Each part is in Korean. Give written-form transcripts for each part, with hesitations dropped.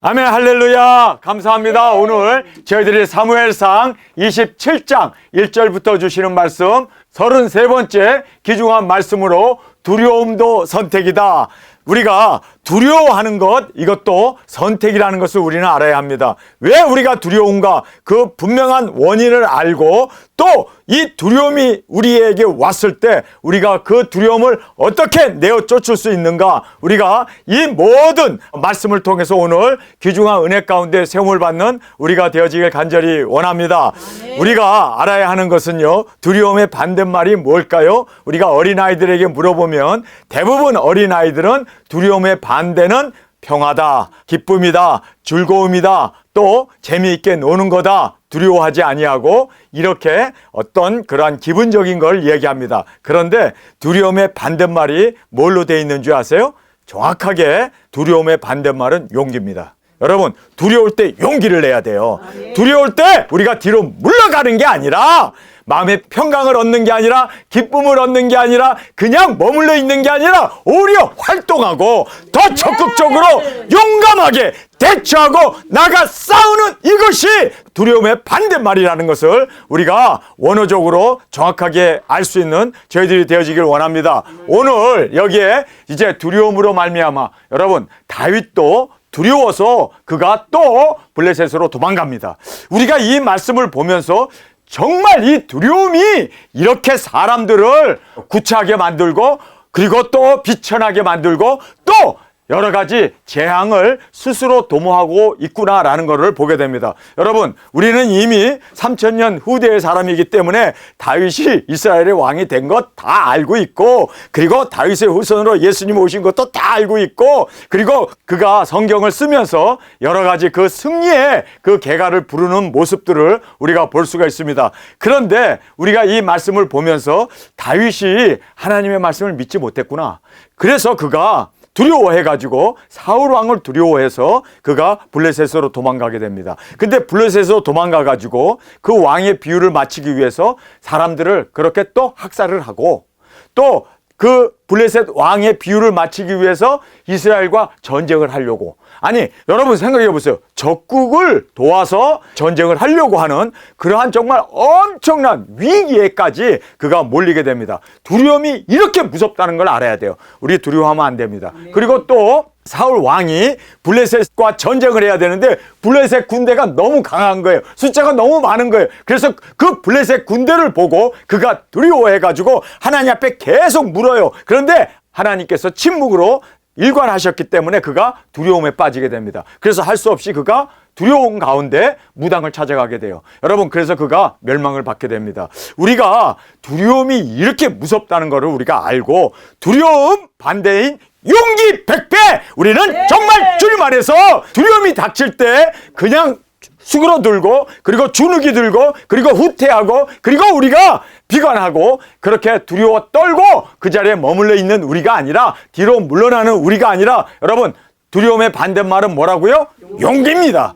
아멘, 할렐루야. 감사합니다. 오늘 저희들이 사무엘상 27장 1절부터 주시는 말씀 33번째 귀중한 말씀으로 두려움도 선택이다. 우리가 두려워하는 것, 이것도 선택이라는 것을 우리는 알아야 합니다. 왜 우리가 두려운가? 그 분명한 원인을 알고 또 이 두려움이 우리에게 왔을 때 우리가 그 두려움을 어떻게 내어 쫓을 수 있는가? 우리가 이 모든 말씀을 통해서 오늘 귀중한 은혜 가운데 세움을 받는 우리가 되어지길 간절히 원합니다. 우리가 알아야 하는 것은요, 두려움의 반대말이 뭘까요? 우리가 어린아이들에게 물어보면 대부분 어린아이들은 두려움의 반대는 평화다, 기쁨이다, 즐거움이다, 또 재미있게 노는 거다, 두려워하지 아니하고 이렇게 어떤 그러한 기분적인 걸 얘기합니다. 그런데 두려움의 반대말이 뭘로 되어 있는 줄 아세요? 정확하게 두려움의 반대말은 용기입니다. 여러분, 두려울 때 용기를 내야 돼요. 두려울 때 우리가 뒤로 물러가는 게 아니라, 마음의 평강을 얻는 게 아니라, 기쁨을 얻는 게 아니라, 그냥 머물러 있는 게 아니라 오히려 활동하고 더 적극적으로 용감하게 대처하고 나가 싸우는, 이것이 두려움의 반대말이라는 것을 우리가 원어적으로 정확하게 알 수 있는 저희들이 되어지길 원합니다. 오늘 여기에 이제 두려움으로 말미암아, 여러분, 다윗도 두려워서 그가 또 블레셋으로 도망갑니다. 우리가 이 말씀을 보면서 정말 이 두려움이 이렇게 사람들을 구차하게 만들고, 그리고 또 비천하게 만들고, 또 여러 가지 재앙을 스스로 도모하고 있구나라는 것을 보게 됩니다. 여러분, 우리는 이미 3000년 후대의 사람이기 때문에 다윗이 이스라엘의 왕이 된 것 다 알고 있고, 그리고 다윗의 후손으로 예수님 오신 것도 다 알고 있고, 그리고 그가 성경을 쓰면서 여러 가지 그 승리의 그 계가를 부르는 모습들을 우리가 볼 수가 있습니다. 그런데 우리가 이 말씀을 보면서 다윗이 하나님의 말씀을 믿지 못했구나, 그래서 그가 두려워해가지고 사울 왕을 두려워해서 그가 블레셋으로 도망가게 됩니다. 근데 블레셋으로 도망가가지고 그 왕의 비유를 마치기 위해서 사람들을 그렇게 또 학살을 하고, 또 그 블레셋 왕의 비유를 마치기 위해서 이스라엘과 전쟁을 하려고, 아니 여러분 생각해 보세요. 적국을 도와서 전쟁을 하려고 하는 그러한 정말 엄청난 위기에까지 그가 몰리게 됩니다. 두려움이 이렇게 무섭다는 걸 알아야 돼요. 우리 두려워하면 안 됩니다. 그리고 또 사울 왕이 블레셋과 전쟁을 해야 되는데 블레셋 군대가 너무 강한 거예요. 숫자가 너무 많은 거예요. 그래서 그 블레셋 군대를 보고 그가 두려워해가지고 하나님 앞에 계속 물어요. 그런데 하나님께서 침묵으로 일관하셨기 때문에 그가 두려움에 빠지게 됩니다. 그래서 할 수 없이 그가 두려움 가운데 무당을 찾아가게 돼요. 여러분, 그래서 그가 멸망을 받게 됩니다. 우리가 두려움이 이렇게 무섭다는 것을 우리가 알고, 두려움 반대인 용기 100배! 우리는 정말 주님 안에서 두려움이 닥칠 때 그냥 수그러들고, 그리고 주눅이 들고, 그리고 후퇴하고, 그리고 우리가 비관하고, 그렇게 두려워 떨고 그 자리에 머물러 있는 우리가 아니라, 뒤로 물러나는 우리가 아니라, 여러분, 두려움의 반대말은 뭐라고요? 용기입니다.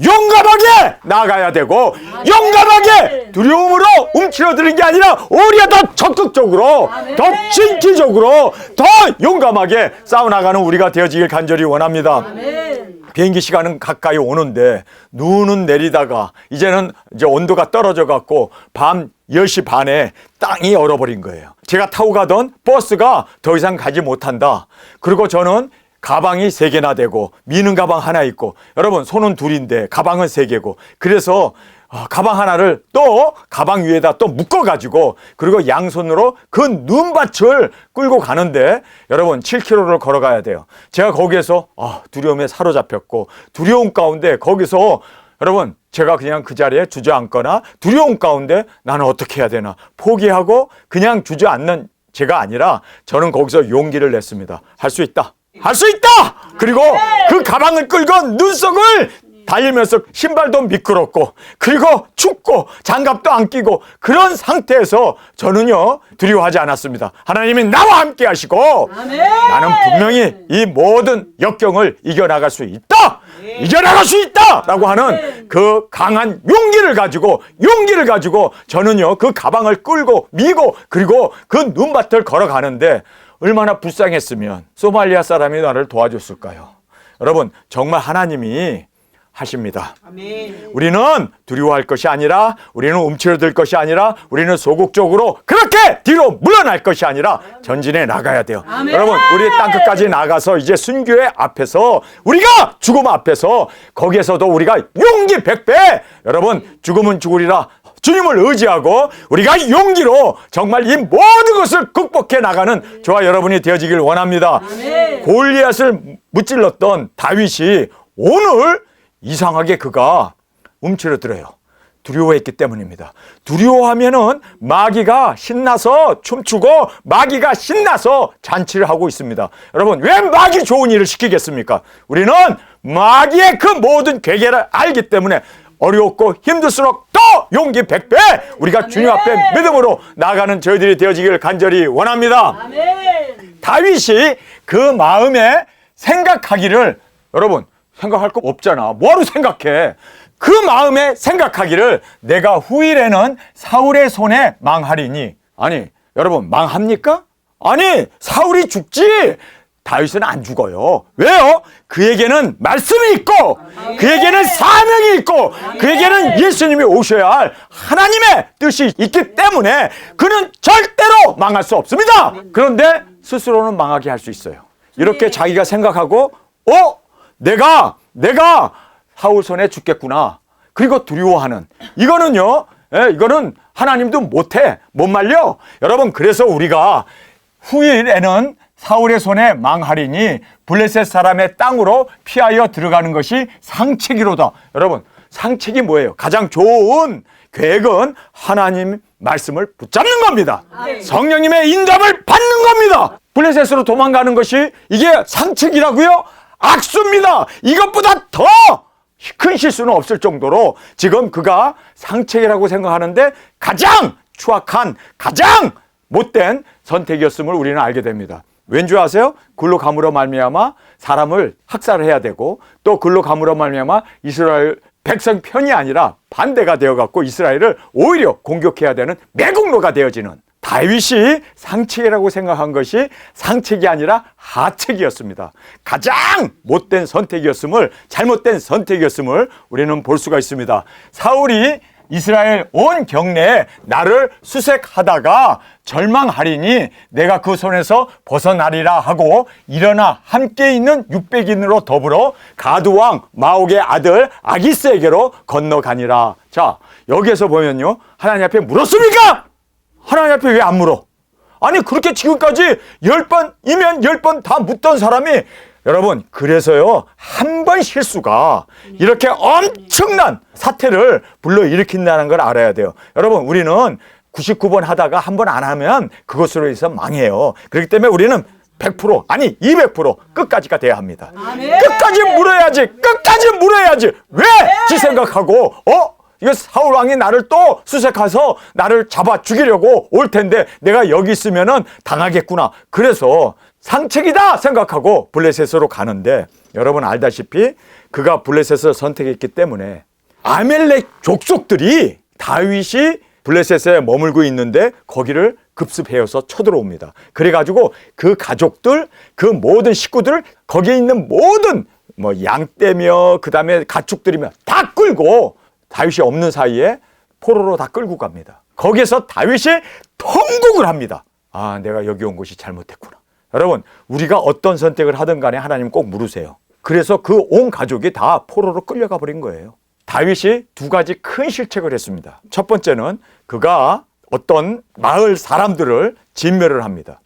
용감하게 나아가야 되고, 용감하게 두려움으로 움츠러드는 게 아니라 오히려 더 적극적으로, 더 진취적으로, 더 용감하게 싸워나가는 우리가 되어지길 간절히 원합니다. 비행기 시간은 가까이 오는데 눈은 내리다가 이제는 이제 온도가 떨어져 갖고 밤 10시 반에 땅이 얼어버린 거예요. 제가 타고 가던 버스가 더 이상 가지 못한다. 그리고 저는 가방이 3개나 되고 미는 가방 하나 있고, 여러분 손은 둘인데 가방은 3개고, 그래서 가방 하나를 또 가방 위에다 또 묶어가지고, 그리고 양손으로 그 눈밭을 끌고 가는데 여러분 7km를 걸어가야 돼요. 제가 거기에서 두려움에 사로잡혔고, 두려움 가운데 거기서 여러분 제가 그냥 그 자리에 주저앉거나, 두려움 가운데 나는 어떻게 해야 되나 포기하고 그냥 주저앉는 제가 아니라, 저는 거기서 용기를 냈습니다. 할 수 있다. 할 수 있다! 그리고 그 가방을 끌고 눈속을 달리면서 신발도 미끄럽고, 그리고 춥고 장갑도 안 끼고, 그런 상태에서 저는요 두려워하지 않았습니다. 하나님이 나와 함께 하시고, 나는 분명히 이 모든 역경을 이겨나갈 수 있다, 이겨나갈 수 있다 라고 하는 그 강한 용기를 가지고 저는요 그 가방을 끌고 미고, 그리고 그 눈밭을 걸어가는데 얼마나 불쌍했으면 소말리아 사람이 나를 도와줬을까요? 여러분 정말 하나님이 하십니다. 아멘. 우리는 두려워할 것이 아니라, 우리는 움츠러들 것이 아니라, 우리는 소극적으로 그렇게 뒤로 물러날 것이 아니라 전진해 나가야 돼요. 아멘. 여러분 우리 땅끝까지 나가서 이제 순교의 앞에서, 우리가 죽음 앞에서, 거기에서도 우리가 용기 100배, 여러분 죽음은 죽으리라 주님을 의지하고 우리가 용기로 정말 이 모든 것을 극복해 나가는 저와 여러분이 되어지길 원합니다. 아멘. 골리앗을 무찔렀던 다윗이 오늘 이상하게 그가 움츠러들어요. 두려워했기 때문입니다. 두려워하면은 마귀가 신나서 춤추고 마귀가 신나서 잔치를 하고 있습니다. 여러분 왜 마귀 좋은 일을 시키겠습니까? 우리는 마귀의 그 모든 괴계를 알기 때문에 어렵고 힘들수록 더 용기 100배 우리가 주님 앞에 믿음으로 나아가는 저희들이 되어지기를 간절히 원합니다. 아멘. 다윗이 그 마음에 생각하기를, 여러분 생각할 거 없잖아. 뭐하러 생각해? 그 마음에 생각하기를 내가 후일에는 사울의 손에 망하리니. 아니 여러분 망합니까? 아니 사울이 죽지 다윗은 안 죽어요. 왜요? 그에게는 말씀이 있고 그에게는 사명이 있고 그에게는 예수님이 오셔야 할 하나님의 뜻이 있기 때문에 그는 절대로 망할 수 없습니다. 그런데 스스로는 망하게 할 수 있어요. 이렇게 자기가 생각하고 내가 사울 손에 죽겠구나. 그리고 두려워하는 이거는요. 이거는 하나님도 못해. 못 말려. 여러분 그래서 우리가 후일에는 사울의 손에 망하리니 블레셋 사람의 땅으로 피하여 들어가는 것이 상책이로다. 여러분 상책이 뭐예요? 가장 좋은 계획은 하나님 말씀을 붙잡는 겁니다. 성령님의 인감을 받는 겁니다. 블레셋으로 도망가는 것이 이게 상책이라고요? 악수입니다. 이것보다 더 큰 실수는 없을 정도로 지금 그가 상책이라고 생각하는데 가장 추악한, 가장 못된 선택이었음을 우리는 알게 됩니다. 왠지 아세요? 글로 감으로 말미암아 사람을 학살을 해야 되고 또 글로 감으로 말미암아 이스라엘 백성 편이 아니라 반대가 되어갖고 이스라엘을 오히려 공격해야 되는 매국노가 되어지는, 다윗이 상책이라고 생각한 것이 상책이 아니라 하책이었습니다. 가장 못된 선택이었음을, 잘못된 선택이었음을 우리는 볼 수가 있습니다. 사울이 이스라엘 온 경내에 나를 수색하다가 절망하리니 내가 그 손에서 벗어나리라 하고 일어나 함께 있는 600인으로 더불어 가드왕 마옥의 아들 아기스에게로 건너가니라. 자, 여기에서 보면요, 하나님 앞에 물었습니까? 하나님 앞에 왜 안 물어? 아니 그렇게 지금까지 10번이면 10번 다 묻던 사람이, 여러분 그래서요 한 번 실수가 이렇게 엄청난 사태를 불러일으킨다는 걸 알아야 돼요. 여러분 우리는 99번 하다가 한 번 안 하면 그것으로 해서 망해요. 그렇기 때문에 우리는 100% 아니 200% 끝까지가 돼야 합니다. 끝까지 물어야지. 왜? 지 생각하고 이거 사울 왕이 나를 또 수색해서 나를 잡아 죽이려고 올 텐데 내가 여기 있으면은 당하겠구나. 그래서 상책이다 생각하고 블레셋으로 가는데, 여러분 알다시피 그가 블레셋을 선택했기 때문에 아멜렉 족속들이 다윗이 블레셋에 머물고 있는데 거기를 급습해서 쳐들어옵니다. 그래가지고 그 가족들, 그 모든 식구들, 거기에 있는 모든 양떼며 그 다음에 가축들이며 다 끌고 다윗이 없는 사이에 포로로 다 끌고 갑니다. 거기에서 다윗이 통곡을 합니다. 아, 내가 여기 온 것이 잘못했구나. 여러분 우리가 어떤 선택을 하든 간에 하나님 꼭 물으세요. 그래서 그 온 가족이 다 포로로 끌려가 버린 거예요. 다윗이 두 가지 큰 실책을 했습니다. 첫 번째는 그가 어떤 마을 사람들을 진멸을 합니다.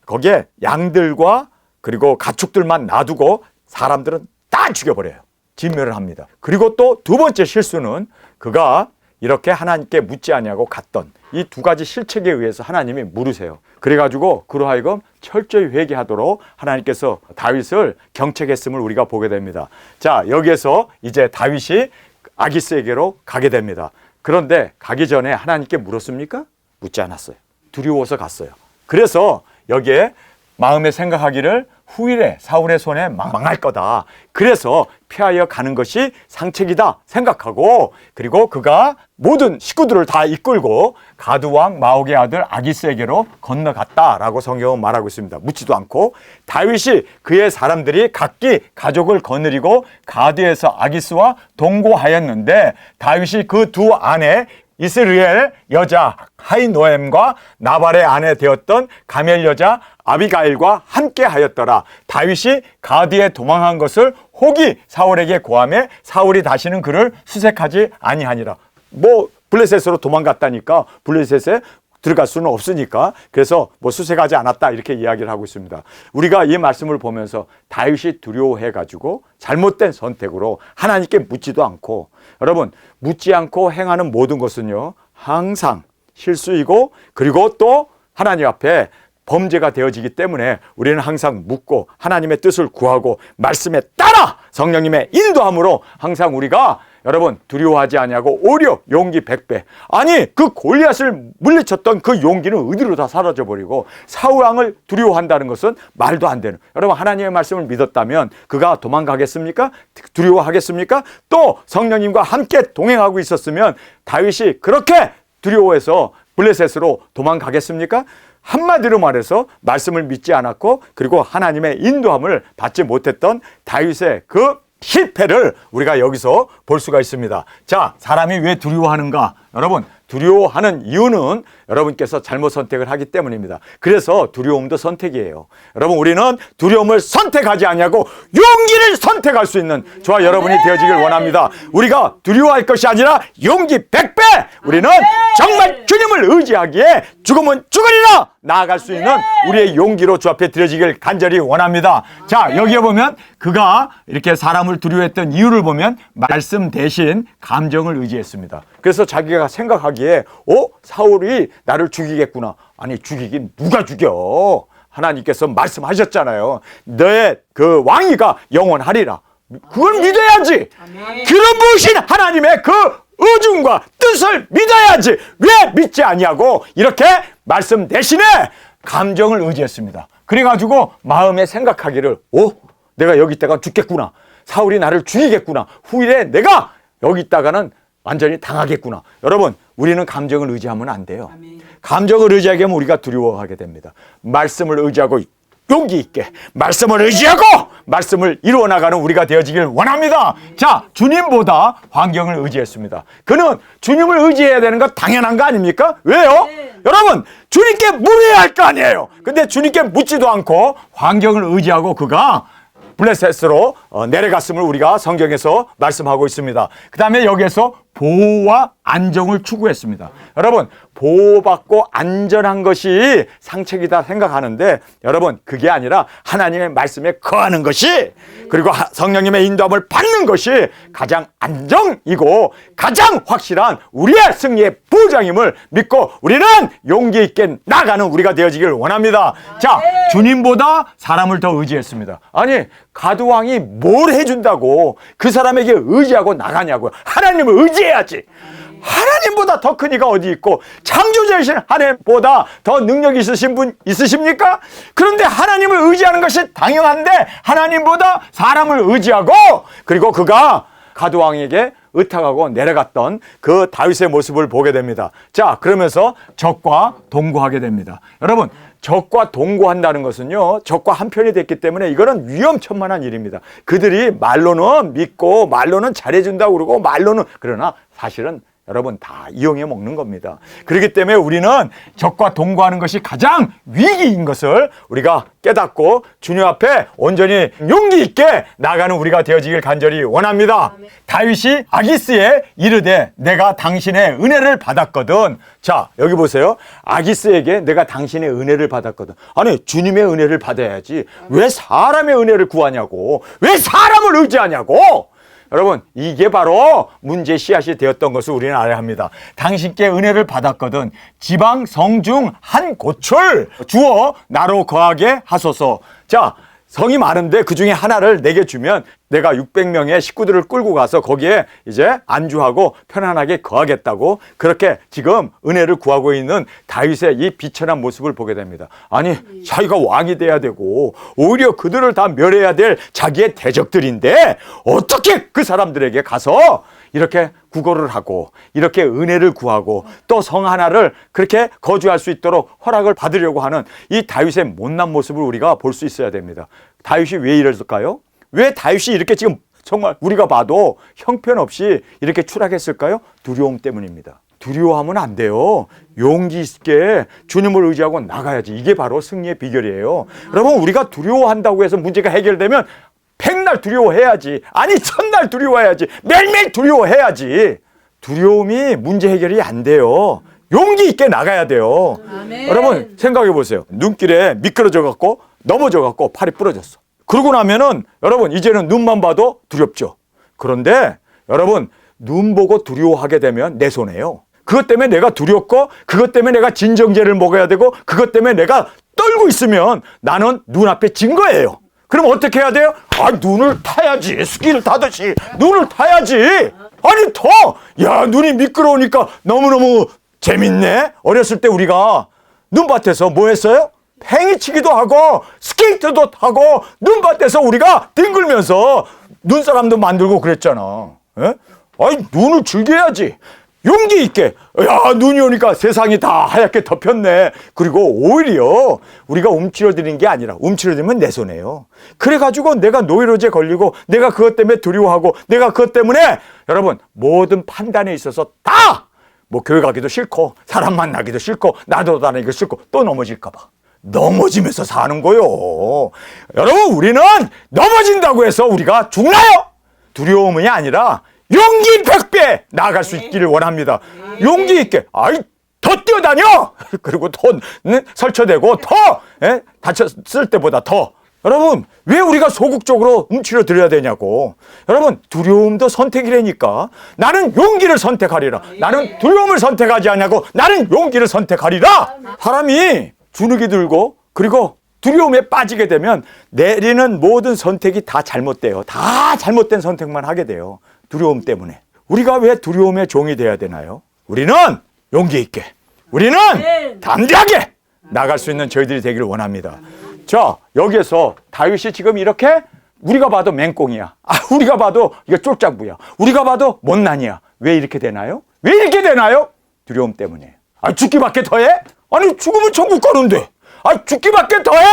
거기에 양들과 그리고 가축들만 놔두고 사람들은 다 죽여버려요. 진멸을 합니다. 그리고 또 두 번째 실수는 그가 이렇게 하나님께 묻지 아니하고 갔던 이 두 가지 실책에 의해서 하나님이 물으세요. 그래가지고 그로 하여금 철저히 회개하도록 하나님께서 다윗을 경책했음을 우리가 보게 됩니다. 자, 여기에서 이제 다윗이 아기스에게로 가게 됩니다. 그런데 가기 전에 하나님께 물었습니까? 묻지 않았어요. 두려워서 갔어요. 그래서 여기에 마음에 생각하기를 후일에 사울의 손에 망할 거다. 그래서 피하여 가는 것이 상책이다 생각하고, 그리고 그가 모든 식구들을 다 이끌고 가드왕 마옥의 아들 아기스에게로 건너갔다라고 성경은 말하고 있습니다. 묻지도 않고. 다윗이 그의 사람들이 각기 가족을 거느리고 가드에서 아기스와 동거하였는데, 다윗이 그 두 아내 이스라엘 여자 하이노엠과 나발의 아내 되었던 가멜 여자 아비가일과 함께 하였더라. 다윗이 가드에 도망한 것을 혹이 사울에게 고하매 사울이 다시는 그를 수색하지 아니하니라. 블레셋으로 도망갔다니까 블레셋에 들어갈 수는 없으니까, 그래서 수색하지 않았다 이렇게 이야기를 하고 있습니다. 우리가 이 말씀을 보면서 다윗이 두려워해가지고 잘못된 선택으로 하나님께 묻지도 않고, 여러분 묻지 않고 행하는 모든 것은요 항상 실수이고, 그리고 또 하나님 앞에 범죄가 되어지기 때문에 우리는 항상 묻고 하나님의 뜻을 구하고 말씀에 따라 성령님의 인도함으로 항상 우리가 여러분 두려워하지 아니하고 오히려 용기 100배. 아니 그 골리앗을 물리쳤던 그 용기는 어디로 다 사라져 버리고, 사울 왕을 두려워한다는 것은 말도 안 되는. 여러분 하나님의 말씀을 믿었다면 그가 도망가겠습니까? 두려워하겠습니까? 또 성령님과 함께 동행하고 있었으면 다윗이 그렇게 두려워해서 블레셋으로 도망가겠습니까? 한마디로 말해서 말씀을 믿지 않았고, 그리고 하나님의 인도함을 받지 못했던 다윗의 그 실패를 우리가 여기서 볼 수가 있습니다. 자, 사람이 왜 두려워하는가? 여러분, 두려워하는 이유는 여러분께서 잘못 선택을 하기 때문입니다. 그래서 두려움도 선택이에요. 여러분, 우리는 두려움을 선택하지 아니하고 용기를 선택할 수 있는 저와 여러분이 되어지길 원합니다. 우리가 두려워할 것이 아니라 용기 100배! 우리는 정말 주님을 의지하기에 죽으면 죽으리라 나아갈 수 있는 우리의 용기로 주 앞에 드려지길 간절히 원합니다. 자, 여기에 보면 그가 이렇게 사람을 두려워했던 이유를 보면 말씀 대신 감정을 의지했습니다. 그래서 자기가 생각하기에 사울이 나를 죽이겠구나. 아니, 죽이긴 누가 죽여? 하나님께서 말씀하셨잖아요. 너의 그 왕위가 영원하리라. 그걸 믿어야지. 그런 무신 하나님의 그 의중과 뜻을 믿어야지. 왜 믿지 아니하고 이렇게 말씀 대신에 감정을 의지했습니다. 그래가지고 마음에 생각하기를 내가 여기 있다가 죽겠구나. 사울이 나를 죽이겠구나. 후일에 내가 여기 있다가는 완전히 당하겠구나. 여러분, 우리는 감정을 의지하면 안 돼요. 감정을 의지하게 하면 우리가 두려워하게 됩니다. 말씀을 의지하고 용기 있게 말씀을 의지하고 말씀을 이루어 나가는 우리가 되어지길 원합니다. 자, 주님보다 환경을 의지했습니다. 그는 주님을 의지해야 되는 거 당연한 거 아닙니까? 왜요? 여러분, 주님께 물어야 할 거 아니에요. 근데 주님께 묻지도 않고 환경을 의지하고 그가 블레셋으로 내려갔음을 우리가 성경에서 말씀하고 있습니다. 그 다음에 여기에서 보호와 안정을 추구했습니다. 여러분, 보호받고 안전한 것이 상책이다 생각하는데, 여러분 그게 아니라 하나님의 말씀에 거하는 것이, 그리고 성령님의 인도함을 받는 것이 가장 안정이고 가장 확실한 우리의 승리의 보장임을 믿고 우리는 용기 있게 나가는 우리가 되어지길 원합니다. 자, 주님보다 사람을 더 의지했습니다. 아니, 가드왕이 뭘 해준다고 그 사람에게 의지하고 나가냐고요. 하나님을 의지해야지. 하나님보다 더 큰 이가 어디 있고, 창조자이신 하나님보다 더 능력 있으신 분 있으십니까? 그런데 하나님을 의지하는 것이 당연한데 하나님보다 사람을 의지하고, 그리고 그가 가드왕에게 의탁하고 내려갔던 그 다윗의 모습을 보게 됩니다. 자, 그러면서 적과 동거하게 됩니다. 여러분, 적과 동거한다는 것은요, 적과 한편이 됐기 때문에 이거는 위험천만한 일입니다. 그들이 말로는 믿고 말로는 잘해준다고 그러고 말로는, 그러나 사실은 여러분 다 이용해 먹는 겁니다. 그렇기 때문에 우리는 적과 동거하는 것이 가장 위기인 것을 우리가 깨닫고 주님 앞에 온전히 용기 있게 나가는 우리가 되어지길 간절히 원합니다. 다윗이 아기스에 이르되 내가 당신의 은혜를 받았거든. 자, 여기 보세요. 아기스에게 내가 당신의 은혜를 받았거든. 아니, 주님의 은혜를 받아야지 왜 사람의 은혜를 구하냐고, 왜 사람을 의지하냐고. 여러분, 이게 바로 문제의 씨앗이 되었던 것을 우리는 알아야 합니다. 당신께 은혜를 받았거든 지방 성중 한 곳을 주어 나로 거하게 하소서. 자, 성이 많은데 그 중에 하나를 내게 주면 내가 600명의 식구들을 끌고 가서 거기에 이제 안주하고 편안하게 거하겠다고 그렇게 지금 은혜를 구하고 있는 다윗의 이 비천한 모습을 보게 됩니다. 아니 자기가 왕이 돼야 되고 오히려 그들을 다 멸해야 될 자기의 대적들인데 어떻게 그 사람들에게 가서 이렇게 구걸을 하고 이렇게 은혜를 구하고 또 성 하나를 그렇게 거주할 수 있도록 허락을 받으려고 하는 이 다윗의 못난 모습을 우리가 볼 수 있어야 됩니다. 다윗이 왜 이랬을까요? 왜 다윗이 이렇게 지금 정말 우리가 봐도 형편없이 이렇게 추락했을까요? 두려움 때문입니다. 두려워하면 안 돼요. 용기 있게 주님을 의지하고 나가야지. 이게 바로 승리의 비결이에요. 여러분 우리가 두려워한다고 해서 문제가 해결되면 100날 두려워해야지. 아니 1000날 두려워해야지. 매일매일 두려워해야지. 두려움이 문제 해결이 안 돼요. 용기 있게 나가야 돼요. 아멘. 여러분 생각해 보세요. 눈길에 미끄러져 갖고 넘어져 갖고 팔이 부러졌어. 그러고 나면은 여러분 이제는 눈만 봐도 두렵죠. 그런데 여러분 눈 보고 두려워하게 되면 내 손해요. 그것 때문에 내가 두렵고 그것 때문에 내가 진정제를 먹어야 되고 그것 때문에 내가 떨고 있으면 나는 눈앞에 진 거예요. 그럼 어떻게 해야 돼요? 아, 눈을 타야지. 스키를 타듯이 눈을 타야지. 아니 야 눈이 미끄러우니까 너무너무 재밌네. 어렸을 때 우리가 눈밭에서 뭐 했어요? 팽이치기도 하고 스케이트도 타고 눈밭에서 우리가 뒹굴면서 눈사람도 만들고 그랬잖아. 에? 아니 눈을 즐겨야지. 용기 있게. 야 눈이 오니까 세상이 다 하얗게 덮였네. 그리고 오히려 우리가 움츠러드는 게 아니라 움츠러들면 내 손해요. 그래가지고 내가 노이로제 걸리고 내가 그것 때문에 두려워하고 내가 그것 때문에 여러분 모든 판단에 있어서 다 뭐 교회 가기도 싫고 사람 만나기도 싫고 나도 다니기도 싫고 또 넘어질까 봐. 넘어지면서 사는 거요. 여러분 우리는 넘어진다고 해서 우리가 죽나요? 두려움이 아니라 용기 100배 나아갈 수 있기를 원합니다. 용기 있게 더 뛰어다녀. 그리고 더 설쳐대고 더 다쳤을 때보다 더. 여러분 왜 우리가 소극적으로 움츠러들어야 되냐고. 여러분 두려움도 선택이라니까. 나는 용기를 선택하리라. 나는 두려움을 선택하지 않냐고. 나는 용기를 선택하리라. 사람이 주눅이 들고 그리고 두려움에 빠지게 되면 내리는 모든 선택이 다 잘못돼요. 다 잘못된 선택만 하게 돼요. 두려움 때문에. 우리가 왜 두려움의 종이 돼야 되나요? 우리는 용기 있게, 우리는 담대하게 나갈 수 있는 저희들이 되기를 원합니다. 자, 여기에서 다윗이 지금 이렇게 우리가 봐도 맹꽁이야. 우리가 봐도 이거 쫄짝부야. 우리가 봐도 못난이야. 왜 이렇게 되나요? 왜 이렇게 되나요? 두려움 때문에. 죽기밖에 더해? 아니 죽으면 천국 가는데. 죽기밖에 더해?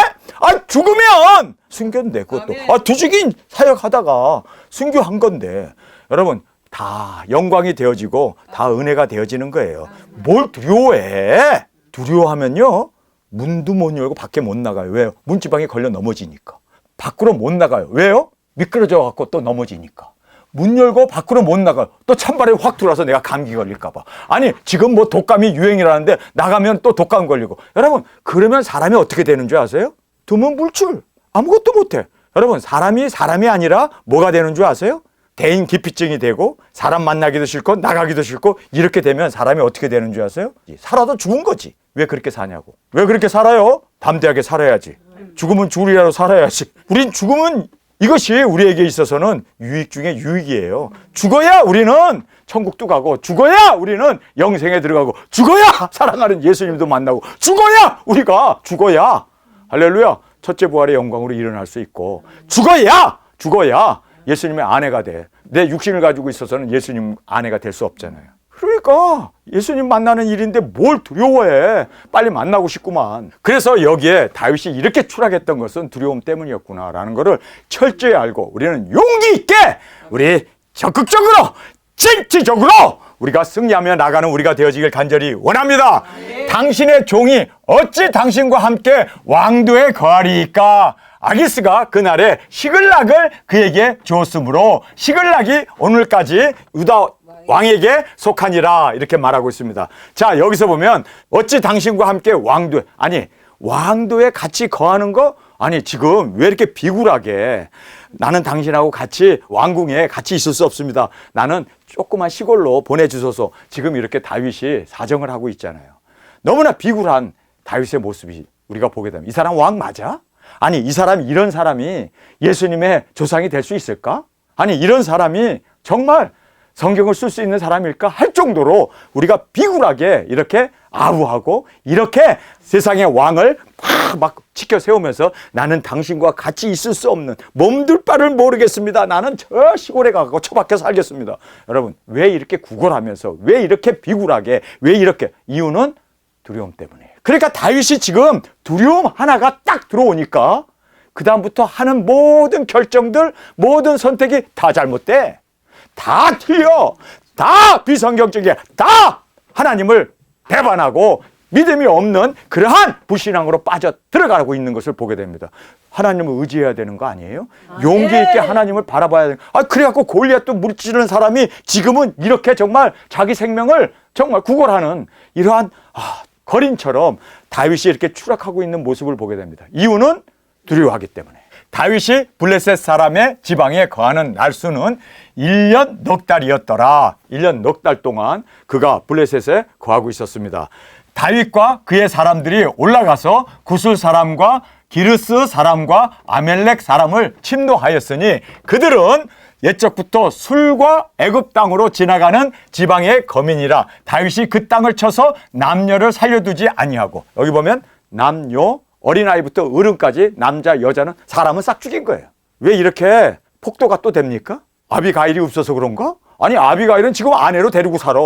죽으면 순교인데 그것도. 뒤지긴 사역하다가 순교한 건데. 여러분 다 영광이 되어지고 다 은혜가 되어지는 거예요. 뭘 두려워해? 두려워하면요 문도 못 열고 밖에 못 나가요. 왜요? 문지방에 걸려 넘어지니까. 밖으로 못 나가요. 왜요? 미끄러져 갖고 또 넘어지니까. 문 열고 밖으로 못 나가요. 또 찬바람이 확 들어와서 내가 감기 걸릴까 봐. 아니 지금 뭐 독감이 유행이라는데 나가면 또 독감 걸리고. 여러분 그러면 사람이 어떻게 되는 줄 아세요? 두문불출. 아무것도 못해. 여러분 사람이 아니라 뭐가 되는 줄 아세요? 대인 기피증이 되고 사람 만나기도 싫고 나가기도 싫고 이렇게 되면 사람이 어떻게 되는 줄 아세요? 살아도 죽은 거지. 왜 그렇게 사냐고. 왜 그렇게 살아요? 담대하게 살아야지. 죽으면 죽으리라도 살아야지. 우린 죽으면 이것이 우리에게 있어서는 유익 중에 유익이에요. 죽어야 우리는 천국도 가고 죽어야 우리는 영생에 들어가고 죽어야 사랑하는 예수님도 만나고 죽어야 할렐루야 첫째 부활의 영광으로 일어날 수 있고 죽어야 예수님의 아내가 돼. 내 육신을 가지고 있어서는 예수님 아내가 될 수 없잖아요. 그러니까 예수님 만나는 일인데 뭘 두려워해. 빨리 만나고 싶구만. 그래서 여기에 다윗이 이렇게 추락했던 것은 두려움 때문이었구나라는 것을 철저히 알고 우리는 용기 있게 우리 적극적으로 진취적으로 우리가 승리하며 나가는 우리가 되어지길 간절히 원합니다. 당신의 종이 어찌 당신과 함께 왕도에 거하리이까. 아기스가 그날에 시글락을 그에게 주었으므로 시글락이 오늘까지 유다 왕에게 속하니라 이렇게 말하고 있습니다. 자, 여기서 보면 어찌 당신과 함께 왕도에 같이 거하는 거? 아니 지금 왜 이렇게 비굴하게 나는 당신하고 같이 왕궁에 같이 있을 수 없습니다. 나는 조그만 시골로 보내주소서. 지금 이렇게 다윗이 사정을 하고 있잖아요. 너무나 비굴한 다윗의 모습이 우리가 보게 되면 이 사람 왕 맞아? 아니 이 사람이 이런 사람이 예수님의 조상이 될 수 있을까? 아니 이런 사람이 정말 성경을 쓸 수 있는 사람일까 할 정도로 우리가 비굴하게 이렇게 아우하고 이렇게 세상의 왕을 막 치켜 세우면서 나는 당신과 같이 있을 수 없는 몸둘 바를 모르겠습니다. 나는 저 시골에 가고 처박혀 살겠습니다. 여러분 왜 이렇게 구걸하면서 왜 이렇게 비굴하게 왜 이렇게 이유는 두려움 때문이에요. 그러니까 다윗이 지금 두려움 하나가 딱 들어오니까 그 다음부터 하는 모든 결정들 모든 선택이 다 잘못돼. 다 틀려. 다 비성경적이야. 다 하나님을 배반하고 믿음이 없는 그러한 불신앙으로 빠져 들어가고 있는 것을 보게 됩니다. 하나님을 의지해야 되는 거 아니에요? 용기 있게 하나님을 바라봐야 되는 거. 그래갖고 골리앗도 무찌르는 사람이 지금은 이렇게 정말 자기 생명을 정말 구걸하는 이러한 거린처럼 다윗이 이렇게 추락하고 있는 모습을 보게 됩니다. 이유는 두려워하기 때문에. 다윗이 블레셋 사람의 지방에 거하는 날수는 1년 넉 달이었더라. 1년 넉 달 동안 그가 블레셋에 거하고 있었습니다. 다윗과 그의 사람들이 올라가서 구술 사람과 기르스 사람과 아멜렉 사람을 침노하였으니 그들은 옛적부터 술과 애굽 땅으로 지나가는 지방의 거민이라. 다윗이 그 땅을 쳐서 남녀를 살려두지 아니하고, 여기 보면 남녀 어린아이부터 어른까지 남자 여자는 사람은 싹 죽인 거예요. 왜 이렇게 폭도가 또 됩니까? 아비가일이 없어서 그런가? 아니 아비가일은 지금 아내로 데리고 살아.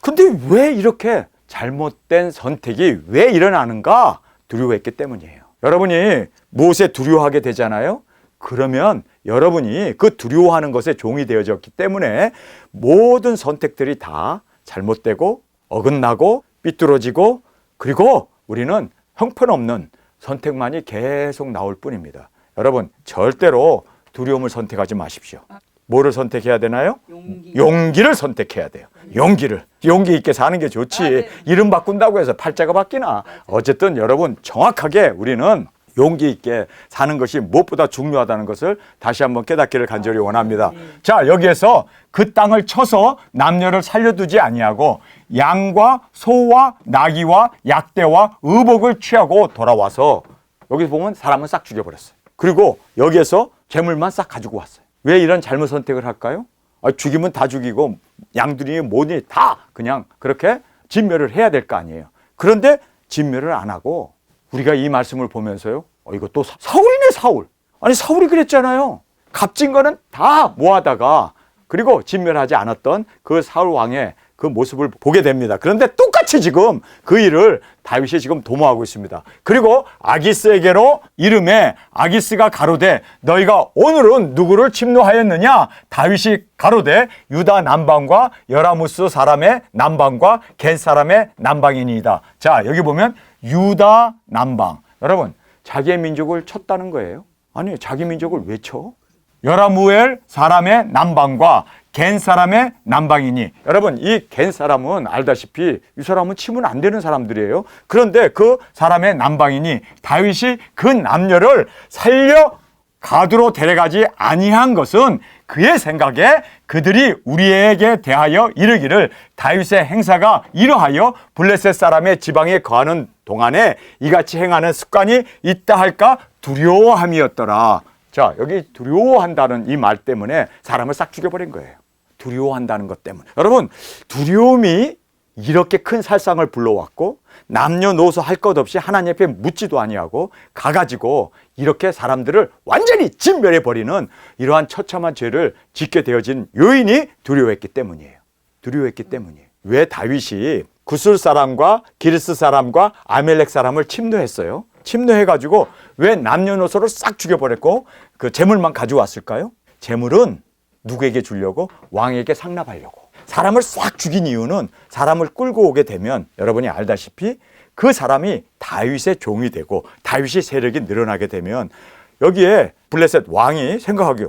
근데 왜 이렇게 잘못된 선택이 왜 일어나는가? 두려워했기 때문이에요. 여러분이 무엇에 두려워하게 되잖아요? 그러면 여러분이 그 두려워하는 것에 종이 되어졌기 때문에 모든 선택들이 다 잘못되고 어긋나고 삐뚤어지고 그리고 우리는 형편없는 선택만이 계속 나올 뿐입니다. 여러분 절대로 두려움을 선택하지 마십시오. 뭐를 선택해야 되나요? 용기를 선택해야 돼요. 용기 있게 사는 게 좋지. 네. 이름 바꾼다고 해서 팔자가 바뀌나. 어쨌든 여러분 정확하게 우리는 용기 있게 사는 것이 무엇보다 중요하다는 것을 다시 한번 깨닫기를 간절히 원합니다. 자, 여기에서 그 땅을 쳐서 남녀를 살려두지 아니하고 양과 소와 나귀와 약대와 의복을 취하고 돌아와서 여기서 보면 사람은 싹 죽여버렸어요. 그리고 여기에서 재물만 싹 가지고 왔어요. 왜 이런 잘못 선택을 할까요? 죽이면 다 죽이고 양들이 뭐니 다 그냥 그렇게 진멸을 해야 될 거 아니에요. 그런데 진멸을 안 하고 우리가 이 말씀을 보면서요. 이것도 사울이네 사울. 아니 사울이 그랬잖아요. 값진 거는 다 모아다가 그리고 진멸하지 않았던 그 사울 왕의 그 모습을 보게 됩니다. 그런데 똑같이 지금 그 일을 다윗이 지금 도모하고 있습니다. 그리고 아기스에게로 이름에 아기스가 가로되 너희가 오늘은 누구를 침노하였느냐? 다윗이 가로되 유다 남방과 여라무스 사람의 남방과 겐 사람의 남방이니이다. 자, 여기 보면 유다 남방. 여러분 자기의 민족을 쳤다는 거예요. 아니 자기 민족을 왜 쳐? 여라무엘 사람의 남방과 겐 사람의 남방이니. 여러분 이 겐 사람은 알다시피 이 사람은 치면 안 되는 사람들이에요. 그런데 그 사람의 남방이니 다윗이 그 남녀를 살려 가두로 데려가지 아니한 것은 그의 생각에 그들이 우리에게 대하여 이르기를 다윗의 행사가 이러하여 블레셋 사람의 지방에 거하는 동안에 이같이 행하는 습관이 있다 할까 두려워함이었더라. 자, 여기 두려워한다는 이 말 때문에 사람을 싹 죽여버린 거예요. 두려워한다는 것 때문에. 여러분 두려움이 이렇게 큰 살상을 불러왔고 남녀노소 할 것 없이 하나님 앞에 묻지도 아니하고 가가지고 이렇게 사람들을 완전히 진멸해버리는 이러한 처참한 죄를 짓게 되어진 요인이 두려워했기 때문이에요. 두려워했기 때문이에요. 왜 다윗이 구술 사람과 기르스 사람과 아멜렉 사람을 침노했어요? 침노해가지고 왜 남녀노소를 싹 죽여버렸고 그 재물만 가져왔을까요? 재물은 누구에게 주려고? 왕에게 상납하려고. 사람을 싹 죽인 이유는 사람을 끌고 오게 되면 여러분이 알다시피 그 사람이 다윗의 종이 되고 다윗의 세력이 늘어나게 되면 여기에 블레셋 왕이 생각하기에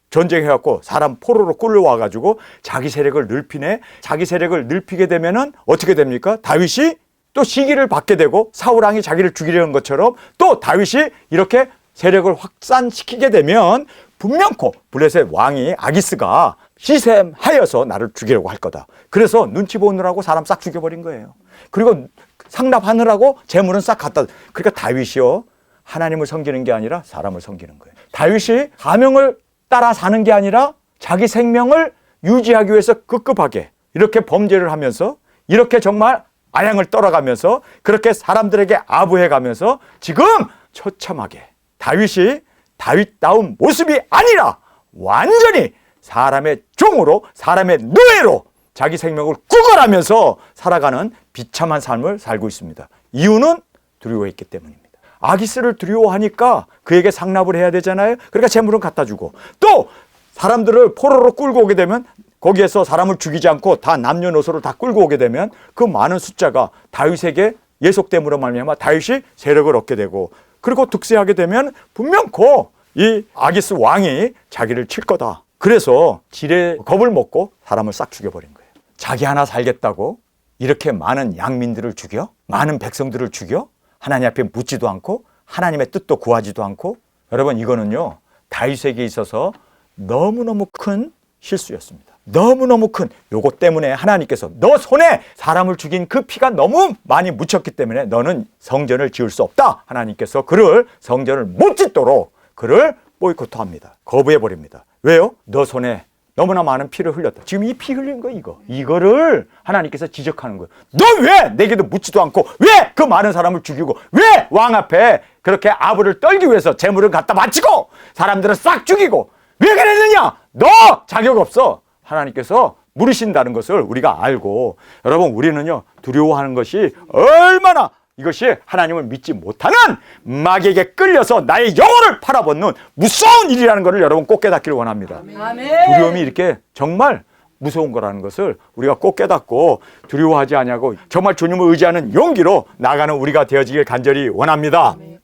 전쟁해갖고 사람 포로로 끌려와가지고 자기 세력을 넓히네. 자기 세력을 넓히게 되면은 어떻게 됩니까? 다윗이 또 시기를 받게 되고 사울 왕이 자기를 죽이려는 것처럼 또 다윗이 이렇게 세력을 확산시키게 되면 분명코 블레셋 왕이 아기스가 시샘하여서 나를 죽이려고 할 거다. 그래서 눈치 보느라고 사람 싹 죽여버린 거예요. 그리고 상납하느라고 재물은 싹 갖다. 그러니까 다윗이요 하나님을 섬기는 게 아니라 사람을 섬기는 거예요. 다윗이 사명을 따라 사는 게 아니라 자기 생명을 유지하기 위해서 급급하게 이렇게 범죄를 하면서 이렇게 정말 아양을 떨어가면서 그렇게 사람들에게 아부해가면서 지금 처참하게 다윗이 다윗다운 모습이 아니라 완전히 사람의 종으로 사람의 노예로 자기 생명을 구걸하면서 살아가는 비참한 삶을 살고 있습니다. 이유는 두려워했기 때문입니다. 아기스를 두려워하니까 그에게 상납을 해야 되잖아요. 그러니까 재물은 갖다 주고 또 사람들을 포로로 끌고 오게 되면 거기에서 사람을 죽이지 않고 다 남녀노소를 다 끌고 오게 되면 그 많은 숫자가 다윗에게 예속됨으로 말미암아 다윗이 세력을 얻게 되고 그리고 득세하게 되면 분명코 이 아기스 왕이 자기를 칠 거다. 그래서 지레 겁을 먹고 사람을 싹 죽여버린 거예요. 자기 하나 살겠다고 이렇게 많은 양민들을 죽여? 많은 백성들을 죽여? 하나님 앞에 묻지도 않고 하나님의 뜻도 구하지도 않고 여러분 이거는요 다윗에게 있어서 너무너무 큰 실수였습니다. 너무너무 큰 요것 때문에 하나님께서 너 손에 사람을 죽인 그 피가 너무 많이 묻혔기 때문에 너는 성전을 지을 수 없다. 하나님께서 그를 성전을 못 짓도록 그를 보이콧합니다. 거부해버립니다. 왜요? 너 손에 너무나 많은 피를 흘렸다. 지금 이 피 흘린 거 이거를 하나님께서 지적하는 거예요. 너 왜 내게도 묻지도 않고 왜 그 많은 사람을 죽이고 왜 왕 앞에 그렇게 아부를 떨기 위해서 재물을 갖다 바치고 사람들을 싹 죽이고 왜 그랬느냐? 너 자격 없어. 하나님께서 물으신다는 것을 우리가 알고 여러분 우리는요 두려워하는 것이 얼마나 이것이 하나님을 믿지 못하는 마귀에게 끌려서 나의 영혼을 팔아벗는 무서운 일이라는 것을 여러분 꼭 깨닫기를 원합니다. 아멘. 두려움이 이렇게 정말 무서운 거라는 것을 우리가 꼭 깨닫고 두려워하지 아니하고 정말 주님을 의지하는 용기로 나아가는 우리가 되어지길 간절히 원합니다. 아멘.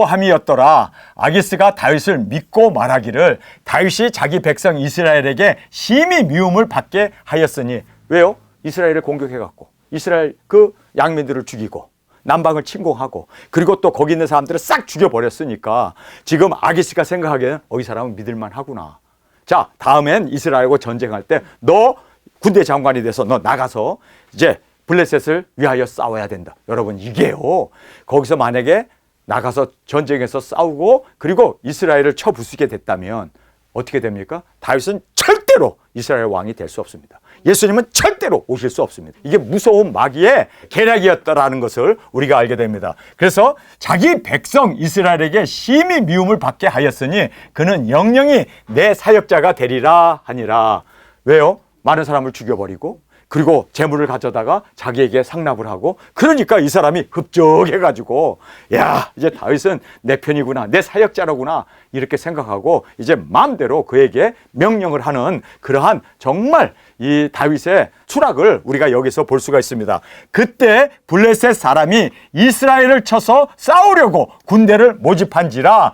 두려워함이었더라. 아기스가 다윗을 믿고 말하기를 다윗이 자기 백성 이스라엘에게 심히 미움을 받게 하였으니 왜요? 이스라엘을 공격해갖고 이스라엘 그 양민들을 죽이고 남방을 침공하고 그리고 또 거기 있는 사람들을 싹 죽여버렸으니까 지금 아기스가 생각하기에는 이 사람은 믿을만 하구나. 자, 다음엔 이스라엘과 전쟁할 때 너 군대 장관이 돼서 너 나가서 이제 블레셋을 위하여 싸워야 된다. 여러분 이게요. 거기서 만약에 나가서 전쟁에서 싸우고 그리고 이스라엘을 쳐부수게 됐다면 어떻게 됩니까? 다윗은 절대로 이스라엘 왕이 될 수 없습니다. 예수님은 절대로 오실 수 없습니다. 이게 무서운 마귀의 계략이었다라는 것을 우리가 알게 됩니다. 그래서 자기 백성 이스라엘에게 심히 미움을 받게 하였으니 그는 영영이 내 사역자가 되리라 하니라. 왜요? 많은 사람을 죽여버리고 그리고 재물을 가져다가 자기에게 상납을 하고 그러니까 이 사람이 흡족해가지고 야 이제 다윗은 내 편이구나 내 사역자로구나 이렇게 생각하고 이제 마음대로 그에게 명령을 하는 그러한 정말 이 다윗의 추락을 우리가 여기서 볼 수가 있습니다. 그때 블레셋 사람이 이스라엘을 쳐서 싸우려고 군대를 모집한지라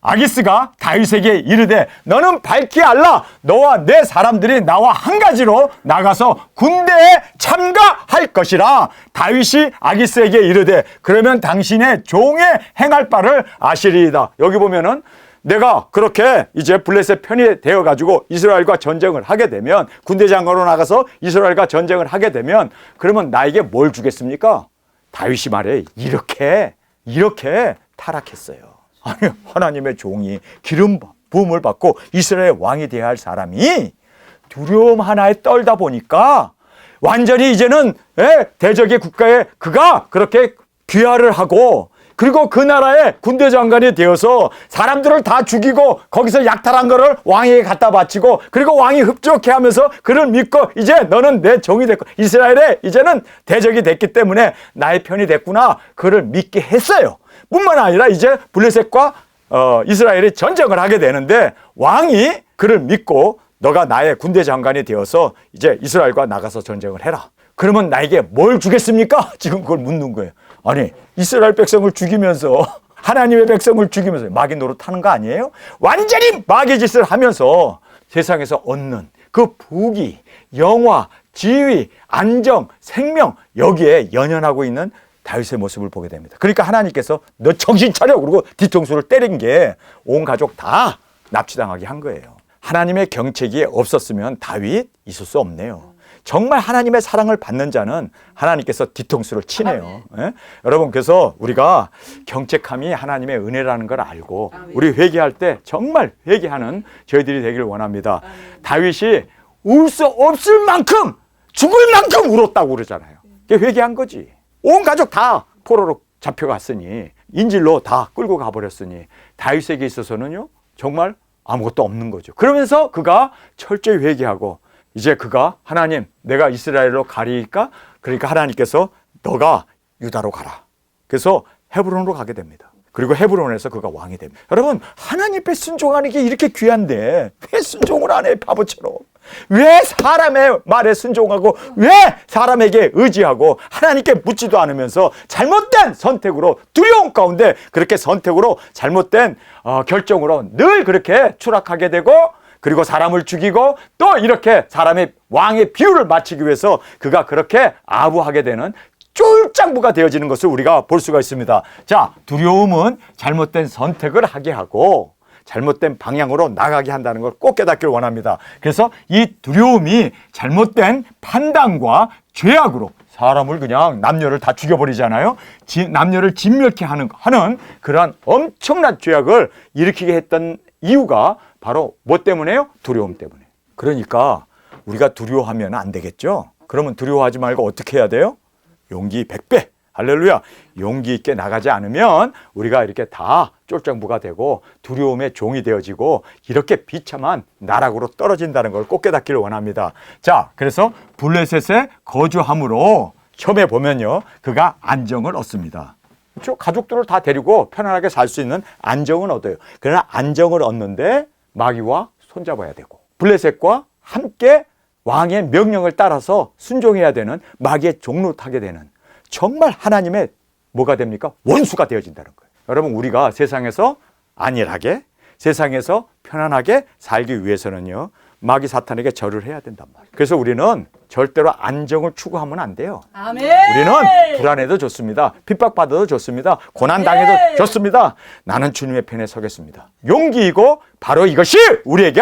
아기스가 다윗에게 이르되 너는 밝히 알라 너와 내 사람들이 나와 한 가지로 나가서 군대에 참가할 것이라. 다윗이 아기스에게 이르되 그러면 당신의 종의 행할 바를 아시리이다. 여기 보면은 내가 그렇게 이제 블레셋 편이 되어가지고 이스라엘과 전쟁을 하게 되면 군대 장관으로 나가서 이스라엘과 전쟁을 하게 되면 그러면 나에게 뭘 주겠습니까? 다윗이 말해 이렇게 타락했어요. 아니 하나님의 종이 기름 부음을 받고 이스라엘 왕이 되어야 할 사람이 두려움 하나에 떨다 보니까 완전히 이제는 대적의 국가에 그가 그렇게 귀화를 하고 그리고 그 나라의 군대 장관이 되어서 사람들을 다 죽이고 거기서 약탈한 거를 왕에게 갖다 바치고 그리고 왕이 흡족해하면서 그를 믿고 이제 너는 내 종이 됐고 이스라엘에 이제는 대적이 됐기 때문에 나의 편이 됐구나 그를 믿게 했어요. 뿐만 아니라 이제 블레셋과 이스라엘이 전쟁을 하게 되는데 왕이 그를 믿고 너가 나의 군대 장관이 되어서 이제 이스라엘과 나가서 전쟁을 해라. 그러면 나에게 뭘 주겠습니까? 지금 그걸 묻는 거예요. 아니 이스라엘 백성을 죽이면서 하나님의 백성을 죽이면서 마귀 노릇하는 거 아니에요? 완전히 마귀 짓을 하면서 세상에서 얻는 그 부귀, 영화, 지위, 안정, 생명 여기에 연연하고 있는 다윗의 모습을 보게 됩니다. 그러니까 하나님께서 너 정신 차려 그러고 뒤통수를 때린 게 온 가족 다 납치당하게 한 거예요. 하나님의 경책이 없었으면 다윗 있을 수 없네요. 정말 하나님의 사랑을 받는 자는 하나님께서 뒤통수를 치네요. 예? 여러분, 그래서 우리가 경책함이 하나님의 은혜라는 걸 알고 우리 회개할 때 정말 회개하는 저희들이 되기를 원합니다. 다윗이 울 수 없을 만큼 죽을 만큼 울었다고 그러잖아요. 그게 회개한 거지. 온 가족 다 포로로 잡혀갔으니, 인질로 다 끌고 가버렸으니 다윗에게 있어서는요 정말 아무것도 없는 거죠. 그러면서 그가 철저히 회개하고, 이제 그가 하나님, 내가 이스라엘로 가리니까, 그러니까 하나님께서 너가 유다로 가라. 그래서 헤브론으로 가게 됩니다. 그리고 헤브론에서 그가 왕이 됩니다. 여러분, 하나님 앞에 순종하는 게 이렇게 귀한데 왜 순종을 안 해? 바보처럼. 왜 사람의 말에 순종하고, 왜 사람에게 의지하고 하나님께 묻지도 않으면서 잘못된 선택으로, 두려움 가운데 그렇게 선택으로, 잘못된 결정으로 늘 그렇게 추락하게 되고, 그리고 사람을 죽이고, 또 이렇게 사람의 왕의 비유를 맞추기 위해서 그가 그렇게 아부하게 되는 쫄장부가 되어지는 것을 우리가 볼 수가 있습니다. 자, 두려움은 잘못된 선택을 하게 하고 잘못된 방향으로 나가게 한다는 걸 꼭 깨닫기를 원합니다. 그래서 이 두려움이 잘못된 판단과 죄악으로 사람을 그냥 남녀를 다 죽여버리잖아요. 남녀를 진멸케 하는 그러한 엄청난 죄악을 일으키게 했던 이유가 바로 뭐 때문에요? 두려움 때문에. 그러니까 우리가 두려워하면 안 되겠죠. 그러면 두려워하지 말고 어떻게 해야 돼요? 용기 100배, 할렐루야. 용기 있게 나가지 않으면 우리가 이렇게 다 쫄장부가 되고 두려움의 종이 되어지고 이렇게 비참한 나락으로 떨어진다는 걸 꼭 깨닫기를 원합니다. 자, 그래서 블레셋에 거주함으로 처음에 보면요, 그가 안정을 얻습니다. 그렇죠? 가족들을 다 데리고 편안하게 살 수 있는 안정은 얻어요. 그러나 안정을 얻는데 마귀와 손잡아야 되고, 블레셋과 함께 왕의 명령을 따라서 순종해야 되는 마귀의 종로 타게 되는, 정말 하나님의 뭐가 됩니까? 원수가 되어진다는 거예요. 여러분, 우리가 세상에서 안일하게, 세상에서 편안하게 살기 위해서는요, 마귀 사탄에게 절을 해야 된단 말이에요. 그래서 우리는 절대로 안정을 추구하면 안 돼요. 아멘. 우리는 불안해도 좋습니다. 핍박받아도 좋습니다. 고난당해도 좋습니다. 나는 주님의 편에 서겠습니다. 용기이고 바로 이것이 우리에게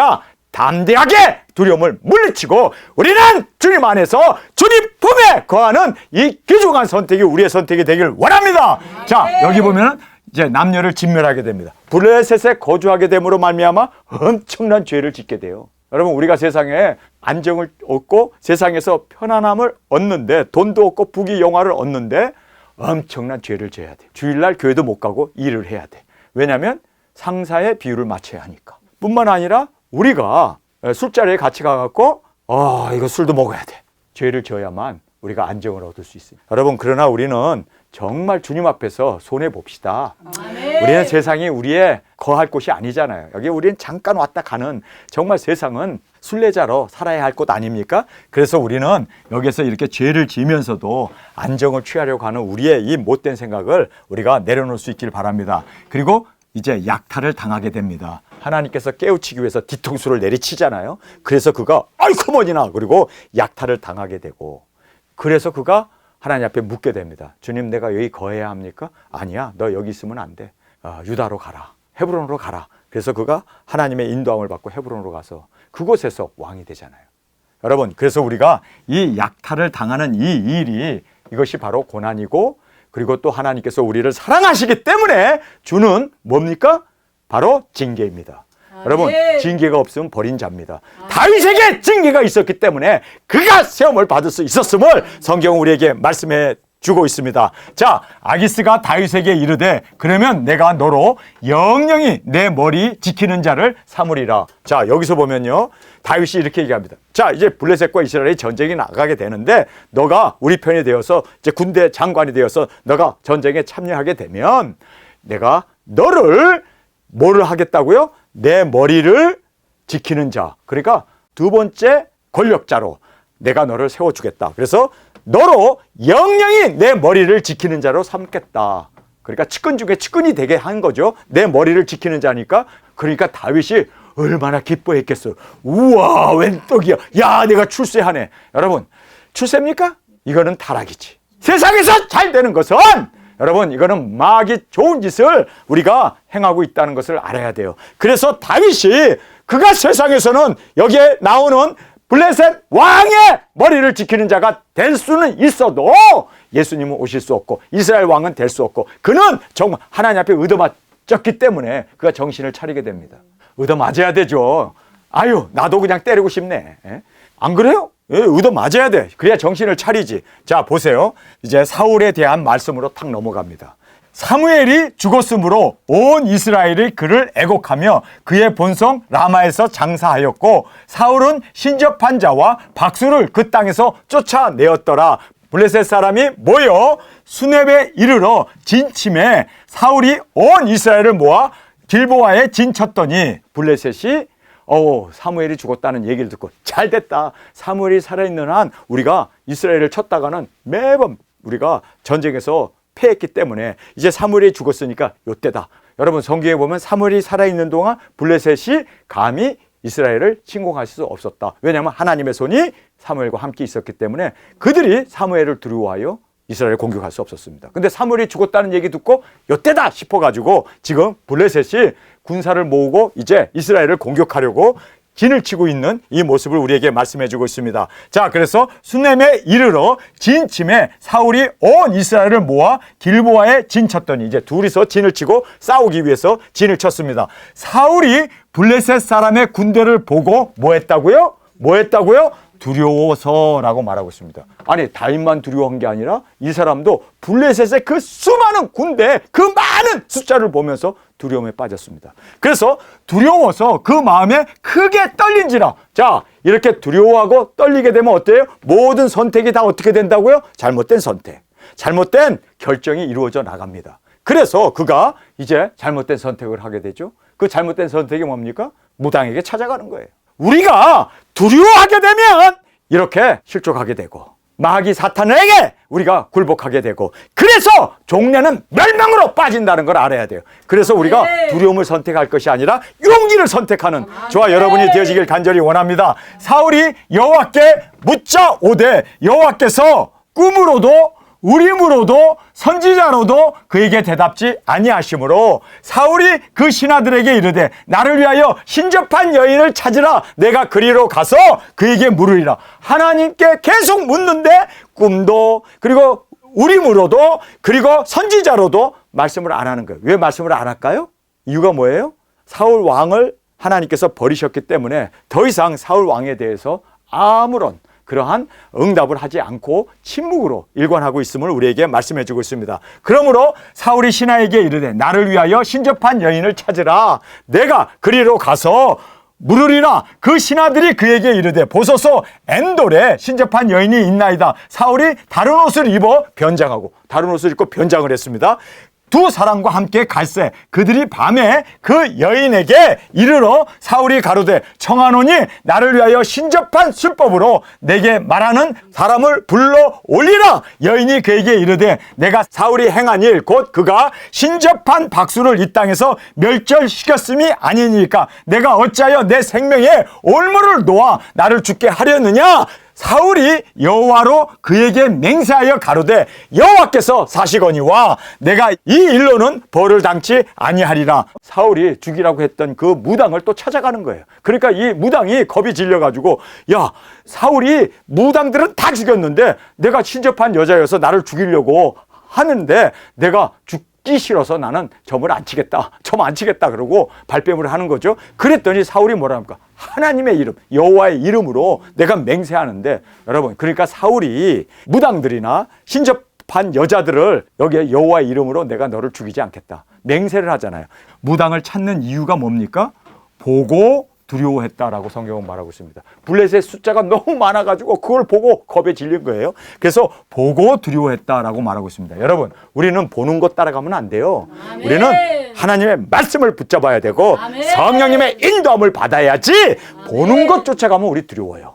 담대하게 두려움을 물리치고 우리는 주님 안에서 주님 품에 거하는 이 귀중한 선택이 우리의 선택이 되길 원합니다. 자, 여기 보면 이제 남녀를 진멸하게 됩니다. 블레셋에 거주하게 됨으로 말미암아 엄청난 죄를 짓게 돼요. 여러분, 우리가 세상에 안정을 얻고 세상에서 편안함을 얻는데, 돈도 얻고 부귀 영화를 얻는데 엄청난 죄를 져야 돼. 주일날 교회도 못 가고 일을 해야 돼. 왜냐하면 상사의 비율을 맞춰야 하니까. 뿐만 아니라 우리가 술자리에 같이 가갖고 이거 술도 먹어야 돼. 죄를 져야만 우리가 안정을 얻을 수 있습니다. 여러분, 그러나 우리는 정말 주님 앞에서 손해봅시다. 우리는 세상이 우리의 거할 곳이 아니잖아요. 여기 우리는 잠깐 왔다 가는, 정말 세상은 순례자로 살아야 할 곳 아닙니까? 그래서 우리는 여기서 이렇게 죄를 지면서도 안정을 취하려고 하는 우리의 이 못된 생각을 우리가 내려놓을 수 있길 바랍니다. 그리고 이제 약탈을 당하게 됩니다. 하나님께서 깨우치기 위해서 뒤통수를 내리치잖아요. 그래서 그가 아이고 뭐니나, 그리고 약탈을 당하게 되고, 그래서 그가 하나님 앞에 묻게 됩니다. 주님, 내가 여기 거해야 합니까? 아니야, 너 여기 있으면 안 돼. 유다로 가라, 헤브론으로 가라. 그래서 그가 하나님의 인도함을 받고 헤브론으로 가서 그곳에서 왕이 되잖아요. 여러분, 그래서 우리가 이 약탈을 당하는 이 일이, 이것이 바로 고난이고, 그리고 또 하나님께서 우리를 사랑하시기 때문에 주는 뭡니까? 바로 징계입니다. 여러분, 징계가 없으면 버린 자입니다. 다윗에게 징계가 있었기 때문에 그가 시험을 받을 수 있었음을 성경은 우리에게 말씀해 주고 있습니다. 자, 아기스가 다윗에게 이르되 그러면 내가 너로 영영이 내 머리 지키는 자를 삼으리라. 자, 여기서 보면요, 다윗이 이렇게 얘기합니다. 자, 이제 블레셋과 이스라엘이 전쟁이 나가게 되는데 너가 우리 편이 되어서 이제 군대 장관이 되어서 너가 전쟁에 참여하게 되면 내가 너를 뭐를 하겠다고요? 내 머리를 지키는 자, 그러니까 두 번째 권력자로 내가 너를 세워주겠다. 그래서 너로 영영이 내 머리를 지키는 자로 삼겠다. 그러니까 측근 중에 측근이 되게 한 거죠. 내 머리를 지키는 자니까. 그러니까 다윗이 얼마나 기뻐했겠어요. 우와, 웬 떡이야. 야, 내가 출세하네. 여러분, 출세입니까? 이거는 타락이지. 세상에서 잘 되는 것은, 여러분, 이거는 마귀 좋은 짓을 우리가 행하고 있다는 것을 알아야 돼요. 그래서 다윗이 그가 세상에서는 여기에 나오는 블레셋 왕의 머리를 지키는 자가 될 수는 있어도 예수님은 오실 수 없고 이스라엘 왕은 될 수 없고 그는 정말 하나님 앞에 얻어맞았기 때문에 그가 정신을 차리게 됩니다. 얻어맞아야 되죠. 아유, 나도 그냥 때리고 싶네. 안 그래요? 얻어맞아야 돼. 그래야 정신을 차리지. 자, 보세요. 이제 사울에 대한 말씀으로 탁 넘어갑니다. 사무엘이 죽었으므로 온 이스라엘이 그를 애곡하며 그의 본성 라마에서 장사하였고 사울은 신접한 자와 박수를 그 땅에서 쫓아내었더라. 블레셋 사람이 모여 수넴에 이르러 진침에 사울이 온 이스라엘을 모아 길보아에 진쳤더니 블레셋이 사무엘이 죽었다는 얘기를 듣고 잘 됐다. 사무엘이 살아있는 한 우리가 이스라엘을 쳤다가는 매번 우리가 전쟁에서 패했기 때문에 이제 사무엘이 죽었으니까 요때다. 여러분 성경에 보면 사무엘이 살아있는 동안 블레셋이 감히 이스라엘을 침공할 수 없었다. 왜냐하면 하나님의 손이 사무엘과 함께 있었기 때문에 그들이 사무엘을 두려워하여 이스라엘을 공격할 수 없었습니다. 근데 사무엘이 죽었다는 얘기 듣고 요때다 싶어가지고 지금 블레셋이 군사를 모으고 이제 이스라엘을 공격하려고 진을 치고 있는 이 모습을 우리에게 말씀해주고 있습니다. 자, 그래서 수넴에 이르러 진침에 사울이 온 이스라엘을 모아 길보아에 진쳤더니 이제 둘이서 진을 치고 싸우기 위해서 진을 쳤습니다. 사울이 블레셋 사람의 군대를 보고 뭐 했다고요? 두려워서라고 말하고 있습니다. 아니, 다윗만 두려워한 게 아니라 이 사람도 블레셋의 그 수많은 군대, 그 많은 숫자를 보면서 두려움에 빠졌습니다. 그래서 두려워서 그 마음에 크게 떨린지라. 자, 이렇게 두려워하고 떨리게 되면 어때요? 모든 선택이 다 어떻게 된다고요? 잘못된 선택, 잘못된 결정이 이루어져 나갑니다. 그래서 그가 이제 잘못된 선택을 하게 되죠. 그 잘못된 선택이 뭡니까? 무당에게 찾아가는 거예요. 우리가 두려워하게 되면 이렇게 실족하게 되고 마귀 사탄에게 우리가 굴복하게 되고 그래서 종려는 멸망으로 빠진다는 걸 알아야 돼요. 그래서 우리가 두려움을 선택할 것이 아니라 용기를 선택하는 저와 여러분이 되어지길 간절히 원합니다. 사울이 여호와께 묻자 오되 여호와께서 꿈으로도 우림으로도 선지자로도 그에게 대답지 아니하시므로 사울이 그 신하들에게 이르되 나를 위하여 신접한 여인을 찾으라. 내가 그리로 가서 그에게 물으리라. 하나님께 계속 묻는데 꿈도 그리고 우림으로도 그리고 선지자로도 말씀을 안 하는 거예요. 왜 말씀을 안 할까요? 이유가 뭐예요? 사울 왕을 하나님께서 버리셨기 때문에 더 이상 사울 왕에 대해서 아무런 그러한 응답을 하지 않고 침묵으로 일관하고 있음을 우리에게 말씀해 주고 있습니다. 그러므로 사울이 신하에게 이르되 나를 위하여 신접한 여인을 찾으라. 내가 그리로 가서 물으리라. 그 신하들이 그에게 이르되 보소서 엔돌에 신접한 여인이 있나이다. 사울이 다른 옷을 입어 변장하고 다른 옷을 입고 변장을 했습니다. 두 사람과 함께 갈새 그들이 밤에 그 여인에게 이르러 사울이 가로되 청하노니 나를 위하여 신접한 술법으로 내게 말하는 사람을 불러 올리라. 여인이 그에게 이르되 내가 사울이 행한 일 곧 그가 신접한 박수를 이 땅에서 멸절시켰음이 아니니까 내가 어찌하여 내 생명에 올무를 놓아 나를 죽게 하려느냐. 사울이 여호와로 그에게 맹세하여 가로되 여호와께서 사시거니와 내가 이 일로는 벌을 당치 아니하리라. 사울이 죽이라고 했던 그 무당을 또 찾아가는 거예요. 그러니까 이 무당이 겁이 질려가지고 야, 사울이 무당들은 다 죽였는데 내가 신접한 여자여서 나를 죽이려고 하는데 내가 죽기 싫어서 나는 점을 안 치겠다. 점 안 치겠다. 그러고 발뺌을 하는 거죠. 그랬더니 사울이 뭐라 합니까? 하나님의 이름, 여호와의 이름으로 내가 맹세하는데 여러분, 그러니까 사울이 무당들이나 신접한 여자들을 여기에 여호와의 이름으로 내가 너를 죽이지 않겠다. 맹세를 하잖아요. 무당을 찾는 이유가 뭡니까? 보고 두려워했다라고 성경은 말하고 있습니다. 블레셋의 숫자가 너무 많아가지고 그걸 보고 겁에 질린 거예요. 그래서 보고 두려워했다라고 말하고 있습니다. 여러분, 우리는 보는 것 따라가면 안 돼요. 아멘. 우리는 하나님의 말씀을 붙잡아야 되고 아멘. 성령님의 인도함을 받아야지. 아멘. 보는 것 쫓아가면 우리 두려워요.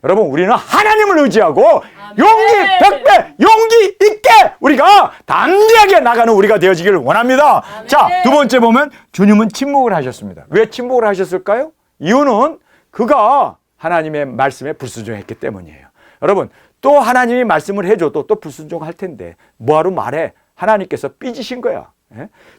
여러분, 우리는 하나님을 의지하고 아멘. 용기 100배 용기 있게 우리가 담대하게 나가는 우리가 되어지기를 원합니다. 아멘. 자, 두 번째 보면 주님은 침묵을 하셨습니다. 왜 침묵을 하셨을까요? 이유는 그가 하나님의 말씀에 불순종했기 때문이에요. 여러분, 또 하나님이 말씀을 해줘도 또 불순종할 텐데 뭐하러 말해? 하나님께서 삐지신 거야.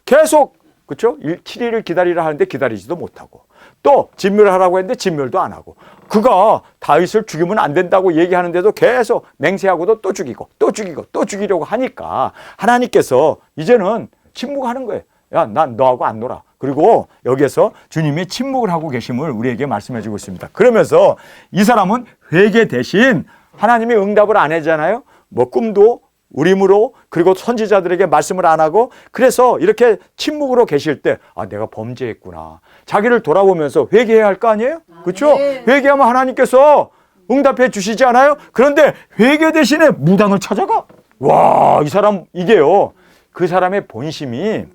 계속, 그렇죠? 7일을 기다리라 하는데 기다리지도 못하고 또 진멸하라고 했는데 진멸도 안 하고, 그가 다윗을 죽이면 안 된다고 얘기하는데도 계속 맹세하고도 또 죽이고 또 죽이고 또 죽이려고 하니까 하나님께서 이제는 침묵하는 거예요. 야, 난 너하고 안 놀아. 그리고 여기에서 주님이 침묵을 하고 계심을 우리에게 말씀해 주고 있습니다. 그러면서 이 사람은 회개 대신 하나님이 응답을 안 하잖아요. 뭐 꿈도 우림으로, 그리고 선지자들에게 말씀을 안 하고, 그래서 이렇게 침묵으로 계실 때 내가 범죄했구나. 자기를 돌아보면서 회개해야 할 거 아니에요? 그렇죠? 네. 회개하면 하나님께서 응답해 주시지 않아요? 그런데 회개 대신에 무당을 찾아가? 와, 이 사람 이게요. 그 사람의 본심이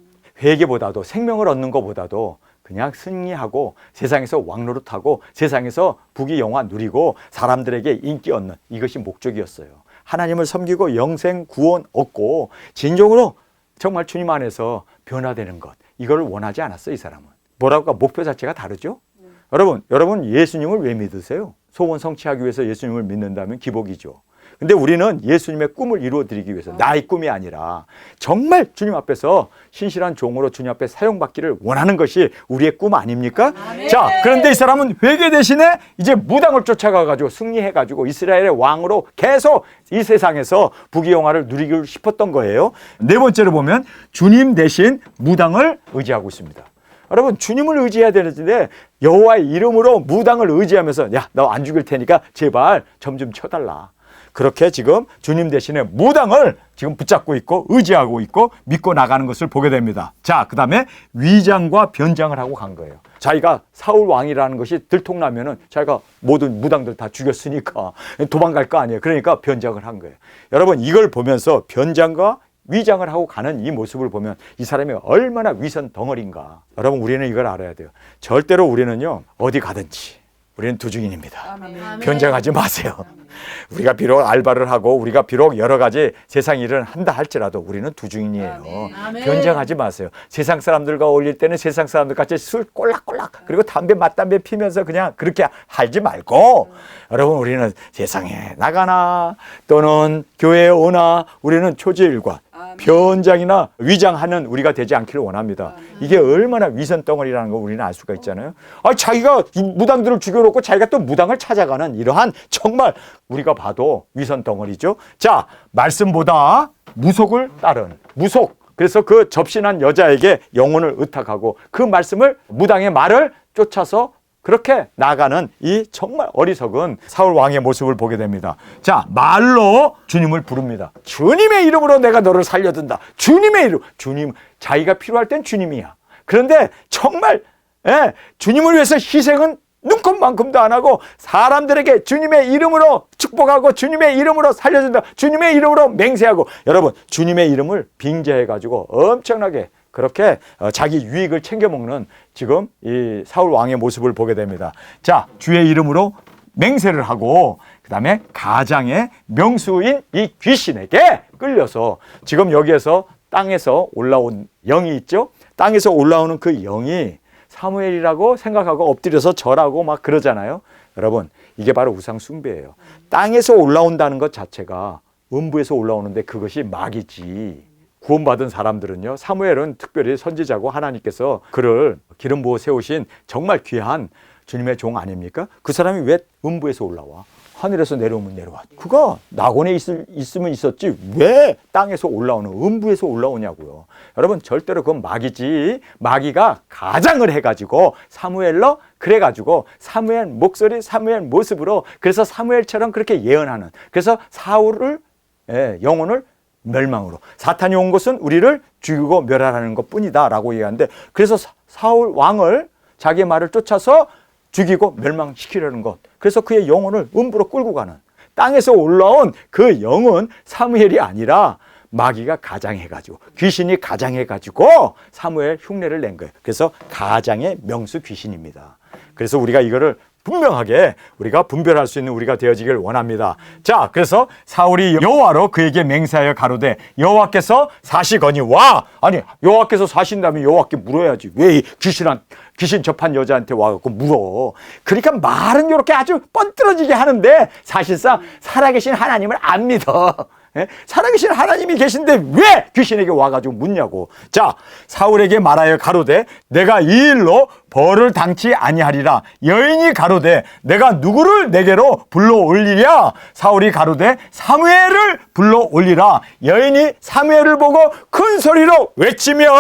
회개보다도, 생명을 얻는 것보다도 그냥 승리하고 세상에서 왕노릇하고 세상에서 부귀영화 누리고 사람들에게 인기 얻는, 이것이 목적이었어요. 하나님을 섬기고 영생 구원 얻고 진정으로 정말 주님 안에서 변화되는 것, 이걸 원하지 않았어요. 이 사람은. 뭐랄까, 목표 자체가 다르죠. 여러분 예수님을 왜 믿으세요? 소원 성취하기 위해서 예수님을 믿는다면 기복이죠. 근데 우리는 예수님의 꿈을 이루어드리기 위해서, 나의 꿈이 아니라 정말 주님 앞에서 신실한 종으로 주님 앞에 사용받기를 원하는 것이 우리의 꿈 아닙니까? 아멘. 자, 그런데 이 사람은 회개 대신에 이제 무당을 쫓아가가지고 승리해가지고 이스라엘의 왕으로 계속 이 세상에서 부귀영화를 누리고 싶었던 거예요. 네 번째로 보면 주님 대신 무당을 의지하고 있습니다. 여러분, 주님을 의지해야 되는데 여호와의 이름으로 무당을 의지하면서, 야, 너 안 죽일 테니까 제발 점 좀 쳐달라. 그렇게 지금 주님 대신에 무당을 지금 붙잡고 있고 의지하고 있고 믿고 나가는 것을 보게 됩니다. 자, 그 다음에 위장과 변장을 하고 간 거예요. 자기가 사울 왕이라는 것이 들통나면은 자기가 모든 무당들 다 죽였으니까 도망갈 거 아니에요. 그러니까 변장을 한 거예요. 여러분, 이걸 보면서 변장과 위장을 하고 가는 이 모습을 보면 이 사람이 얼마나 위선 덩어리인가. 여러분, 우리는 이걸 알아야 돼요. 절대로 우리는요, 어디 가든지 우리는 두 증인입니다. 아멘. 변장하지 마세요. 우리가 비록 알바를 하고 우리가 비록 여러 가지 세상 일을 한다 할지라도 우리는 두 증인이에요. 아멘. 변장하지 마세요. 세상 사람들과 어울릴 때는 세상 사람들 같이 술 꼴락꼴락, 그리고 담배 맞담배 피면서 그냥 그렇게 하지 말고, 여러분, 우리는 세상에 나가나 또는 교회에 오나 우리는 초지일관, 변장이나 위장하는 우리가 되지 않기를 원합니다. 이게 얼마나 위선 덩어리라는 걸 우리는 알 수가 있잖아요. 자기가 무당들을 죽여놓고 자기가 또 무당을 찾아가는 이러한 정말 우리가 봐도 위선 덩어리죠. 자, 말씀보다 무속을 따른 무속. 그래서 그 접신한 여자에게 영혼을 의탁하고 그 말씀을, 무당의 말을 쫓아서 그렇게 나가는 이 정말 어리석은 사울 왕의 모습을 보게 됩니다. 자, 말로 주님을 부릅니다. 주님의 이름으로 내가 너를 살려둔다. 주님의 이름. 주님, 자기가 필요할 땐 주님이야. 그런데 정말 주님을 위해서 희생은 눈곱만큼도 안 하고 사람들에게 주님의 이름으로 축복하고 주님의 이름으로 살려준다. 주님의 이름으로 맹세하고, 여러분, 주님의 이름을 빙자해가지고 엄청나게 그렇게 자기 유익을 챙겨먹는 지금 이 사울 왕의 모습을 보게 됩니다. 자, 주의 이름으로 맹세를 하고 그 다음에 가장의 명수인 이 귀신에게 끌려서, 지금 여기에서 땅에서 올라온 영이 있죠. 땅에서 올라오는 그 영이 사무엘이라고 생각하고 엎드려서 절하고 막 그러잖아요. 여러분, 이게 바로 우상 숭배예요. 땅에서 올라온다는 것 자체가 음부에서 올라오는데 그것이 마귀지. 구원받은 사람들은요, 사무엘은 특별히 선지자고 하나님께서 그를 기름 부어 세우신 정말 귀한 주님의 종 아닙니까? 그 사람이 왜 음부에서 올라와? 하늘에서 내려오면 내려와. 그가 낙원에 있으면 있었지 왜 땅에서 올라오는, 음부에서 올라오냐고요. 여러분, 절대로 그건 마귀지. 마귀가 가장을 해가지고 사무엘로 그래가지고 사무엘 목소리, 사무엘 모습으로, 그래서 사무엘처럼 그렇게 예언하는, 그래서 사울을, 영혼을 멸망으로, 사탄이 온 것은 우리를 죽이고 멸하라는 것뿐이다 라고 얘기하는데, 그래서 사울 왕을 자기의 말을 쫓아서 죽이고 멸망시키려는 것, 그래서 그의 영혼을 음부로 끌고 가는, 땅에서 올라온 그 영은 사무엘이 아니라 마귀가 가장해가지고, 귀신이 가장해가지고 사무엘 흉내를 낸 거예요. 그래서 가장의 명수 귀신입니다. 그래서 우리가 이거를 분명하게 우리가 분별할 수 있는 우리가 되어지길 원합니다. 자, 그래서 사울이 여호와로 그에게 맹세하여 가로되 여호와께서 사시거니와, 아니, 여호와께서 사신다면 여호와께 물어야지. 왜 이 귀신 접한 여자한테 와갖고 물어. 그러니까 말은 이렇게 아주 뻔뜨러지게 하는데 사실상 살아계신 하나님을 안 믿어. 살아계신 하나님이 계신데 왜 귀신에게 와가지고 묻냐고. 자, 사울에게 말하여 가로되 내가 이 일로 벌을 당치 아니하리라. 여인이 가로되 내가 누구를 내게로 불러올리랴. 사울이 가로되 사무엘을 불러올리라. 여인이 사무엘을 보고 큰 소리로 외치며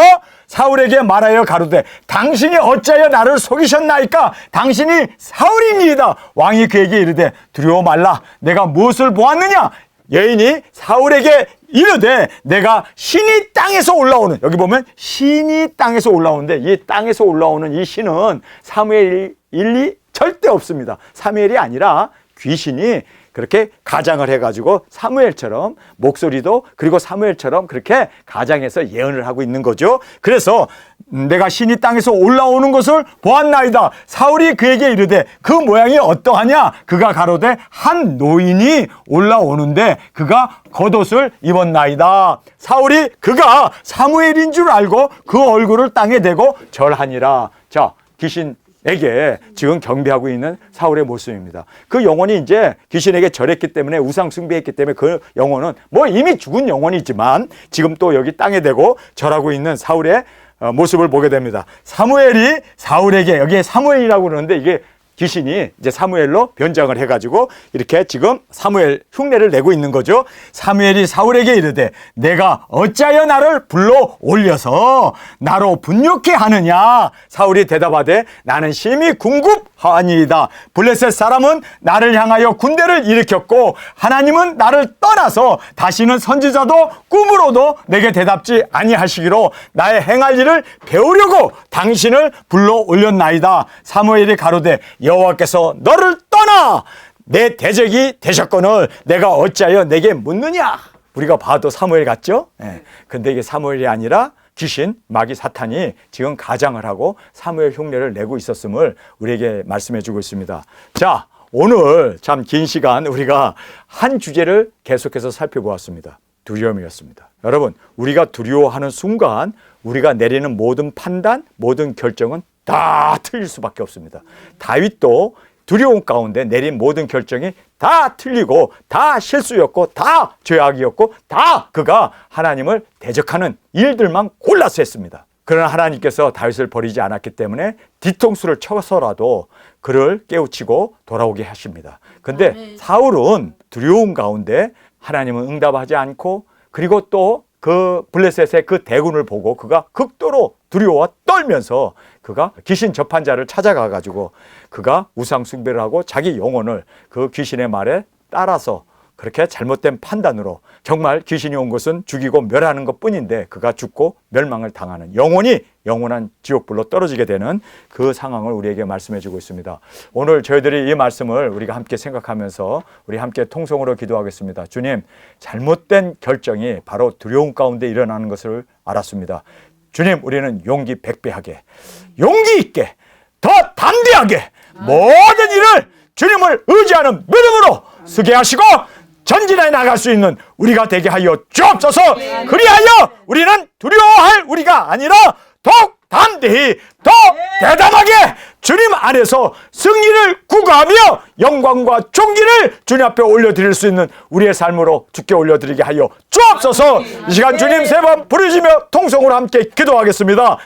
사울에게 말하여 가로되 당신이 어찌하여 나를 속이셨나이까. 당신이 사울이니이다. 왕이 그에게 이르되 두려워 말라. 내가 무엇을 보았느냐. 여인이 사울에게 이르되 내가 신이 땅에서 올라오는, 여기 보면 신이 땅에서 올라오는데 이 땅에서 올라오는 이 신은 사무엘 일이 절대 없습니다. 사무엘이 아니라 귀신이 그렇게 가장을 해가지고 사무엘처럼 목소리도 그리고 사무엘처럼 그렇게 가장해서 예언을 하고 있는 거죠. 그래서 내가 신이 땅에서 올라오는 것을 보았나이다. 사울이 그에게 이르되 그 모양이 어떠하냐. 그가 가로되 한 노인이 올라오는데 그가 겉옷을 입었나이다. 사울이 그가 사무엘인 줄 알고 그 얼굴을 땅에 대고 절하니라. 자, 귀신에게 지금 경배하고 있는 사울의 모습입니다. 그 영혼이 이제 귀신에게 절했기 때문에 우상 숭배했기 때문에 그 영혼은 뭐 이미 죽은 영혼이지만 지금 또 여기 땅에 대고 절하고 있는 사울의 모습을 보게 됩니다. 사무엘이 사울에게, 여기에 사무엘이라고 그러는데 이게 귀신이 이제 사무엘로 변장을 해가지고 이렇게 지금 사무엘 흉내를 내고 있는 거죠. 사무엘이 사울에게 이르되 내가 어찌하여 나를 불러 올려서 나로 분욕케 하느냐. 사울이 대답하되 나는 심히 궁급하니이다. 블레셋 사람은 나를 향하여 군대를 일으켰고 하나님은 나를 떠나서 다시는 선지자도 꿈으로도 내게 대답지 아니하시기로 나의 행할 일을 배우려고 당신을 불러 올렸나이다. 사무엘이 가로되 여호와께서 너를 떠나 내 대적이 되셨거늘 내가 어찌하여 내게 묻느냐. 우리가 봐도 사무엘 같죠? 근데 이게 사무엘이 아니라 귀신, 마귀, 사탄이 지금 가장을 하고 사무엘 흉내를 내고 있었음을 우리에게 말씀해 주고 있습니다. 자, 오늘 참 긴 시간 우리가 한 주제를 계속해서 살펴보았습니다. 두려움이었습니다. 여러분, 우리가 두려워하는 순간 우리가 내리는 모든 판단, 모든 결정은 다 틀릴 수밖에 없습니다. 다윗도 두려움 가운데 내린 모든 결정이 다 틀리고 다 실수였고 다 죄악이었고 다 그가 하나님을 대적하는 일들만 골라서 했습니다. 그러나 하나님께서 다윗을 버리지 않았기 때문에 뒤통수를 쳐서라도 그를 깨우치고 돌아오게 하십니다. 근데 사울은 두려움 가운데 하나님은 응답하지 않고 그리고 또 그 블레셋의 그 대군을 보고 그가 극도로 두려워 떨면서 그가 귀신 접한 자를 찾아가 가지고 그가 우상 숭배를 하고 자기 영혼을 그 귀신의 말에 따라서 그렇게 잘못된 판단으로 정말 귀신이 온 것은 죽이고 멸하는 것뿐인데 그가 죽고 멸망을 당하는 영혼이 영원한 지옥불로 떨어지게 되는 그 상황을 우리에게 말씀해 주고 있습니다. 오늘 저희들이 이 말씀을 우리가 함께 생각하면서 우리 함께 통성으로 기도하겠습니다. 주님, 잘못된 결정이 바로 두려움 가운데 일어나는 것을 알았습니다. 주님, 우리는 용기 백배하게, 용기 있게, 더 담대하게 모든 일을 주님을 의지하는 믿음으로 쓰게 하시고 전진해 나갈 수 있는 우리가 되게 하여 주옵소서. 그리하여 우리는 두려워할 우리가 아니라 더욱 담대히 더 대담하게 주님 안에서 승리를 구가하며 영광과 존귀를 주님 앞에 올려드릴 수 있는 우리의 삶으로 주께 올려드리게 하여 주옵소서. 이 시간 주님 세 번 부르시며 통성으로 함께 기도하겠습니다.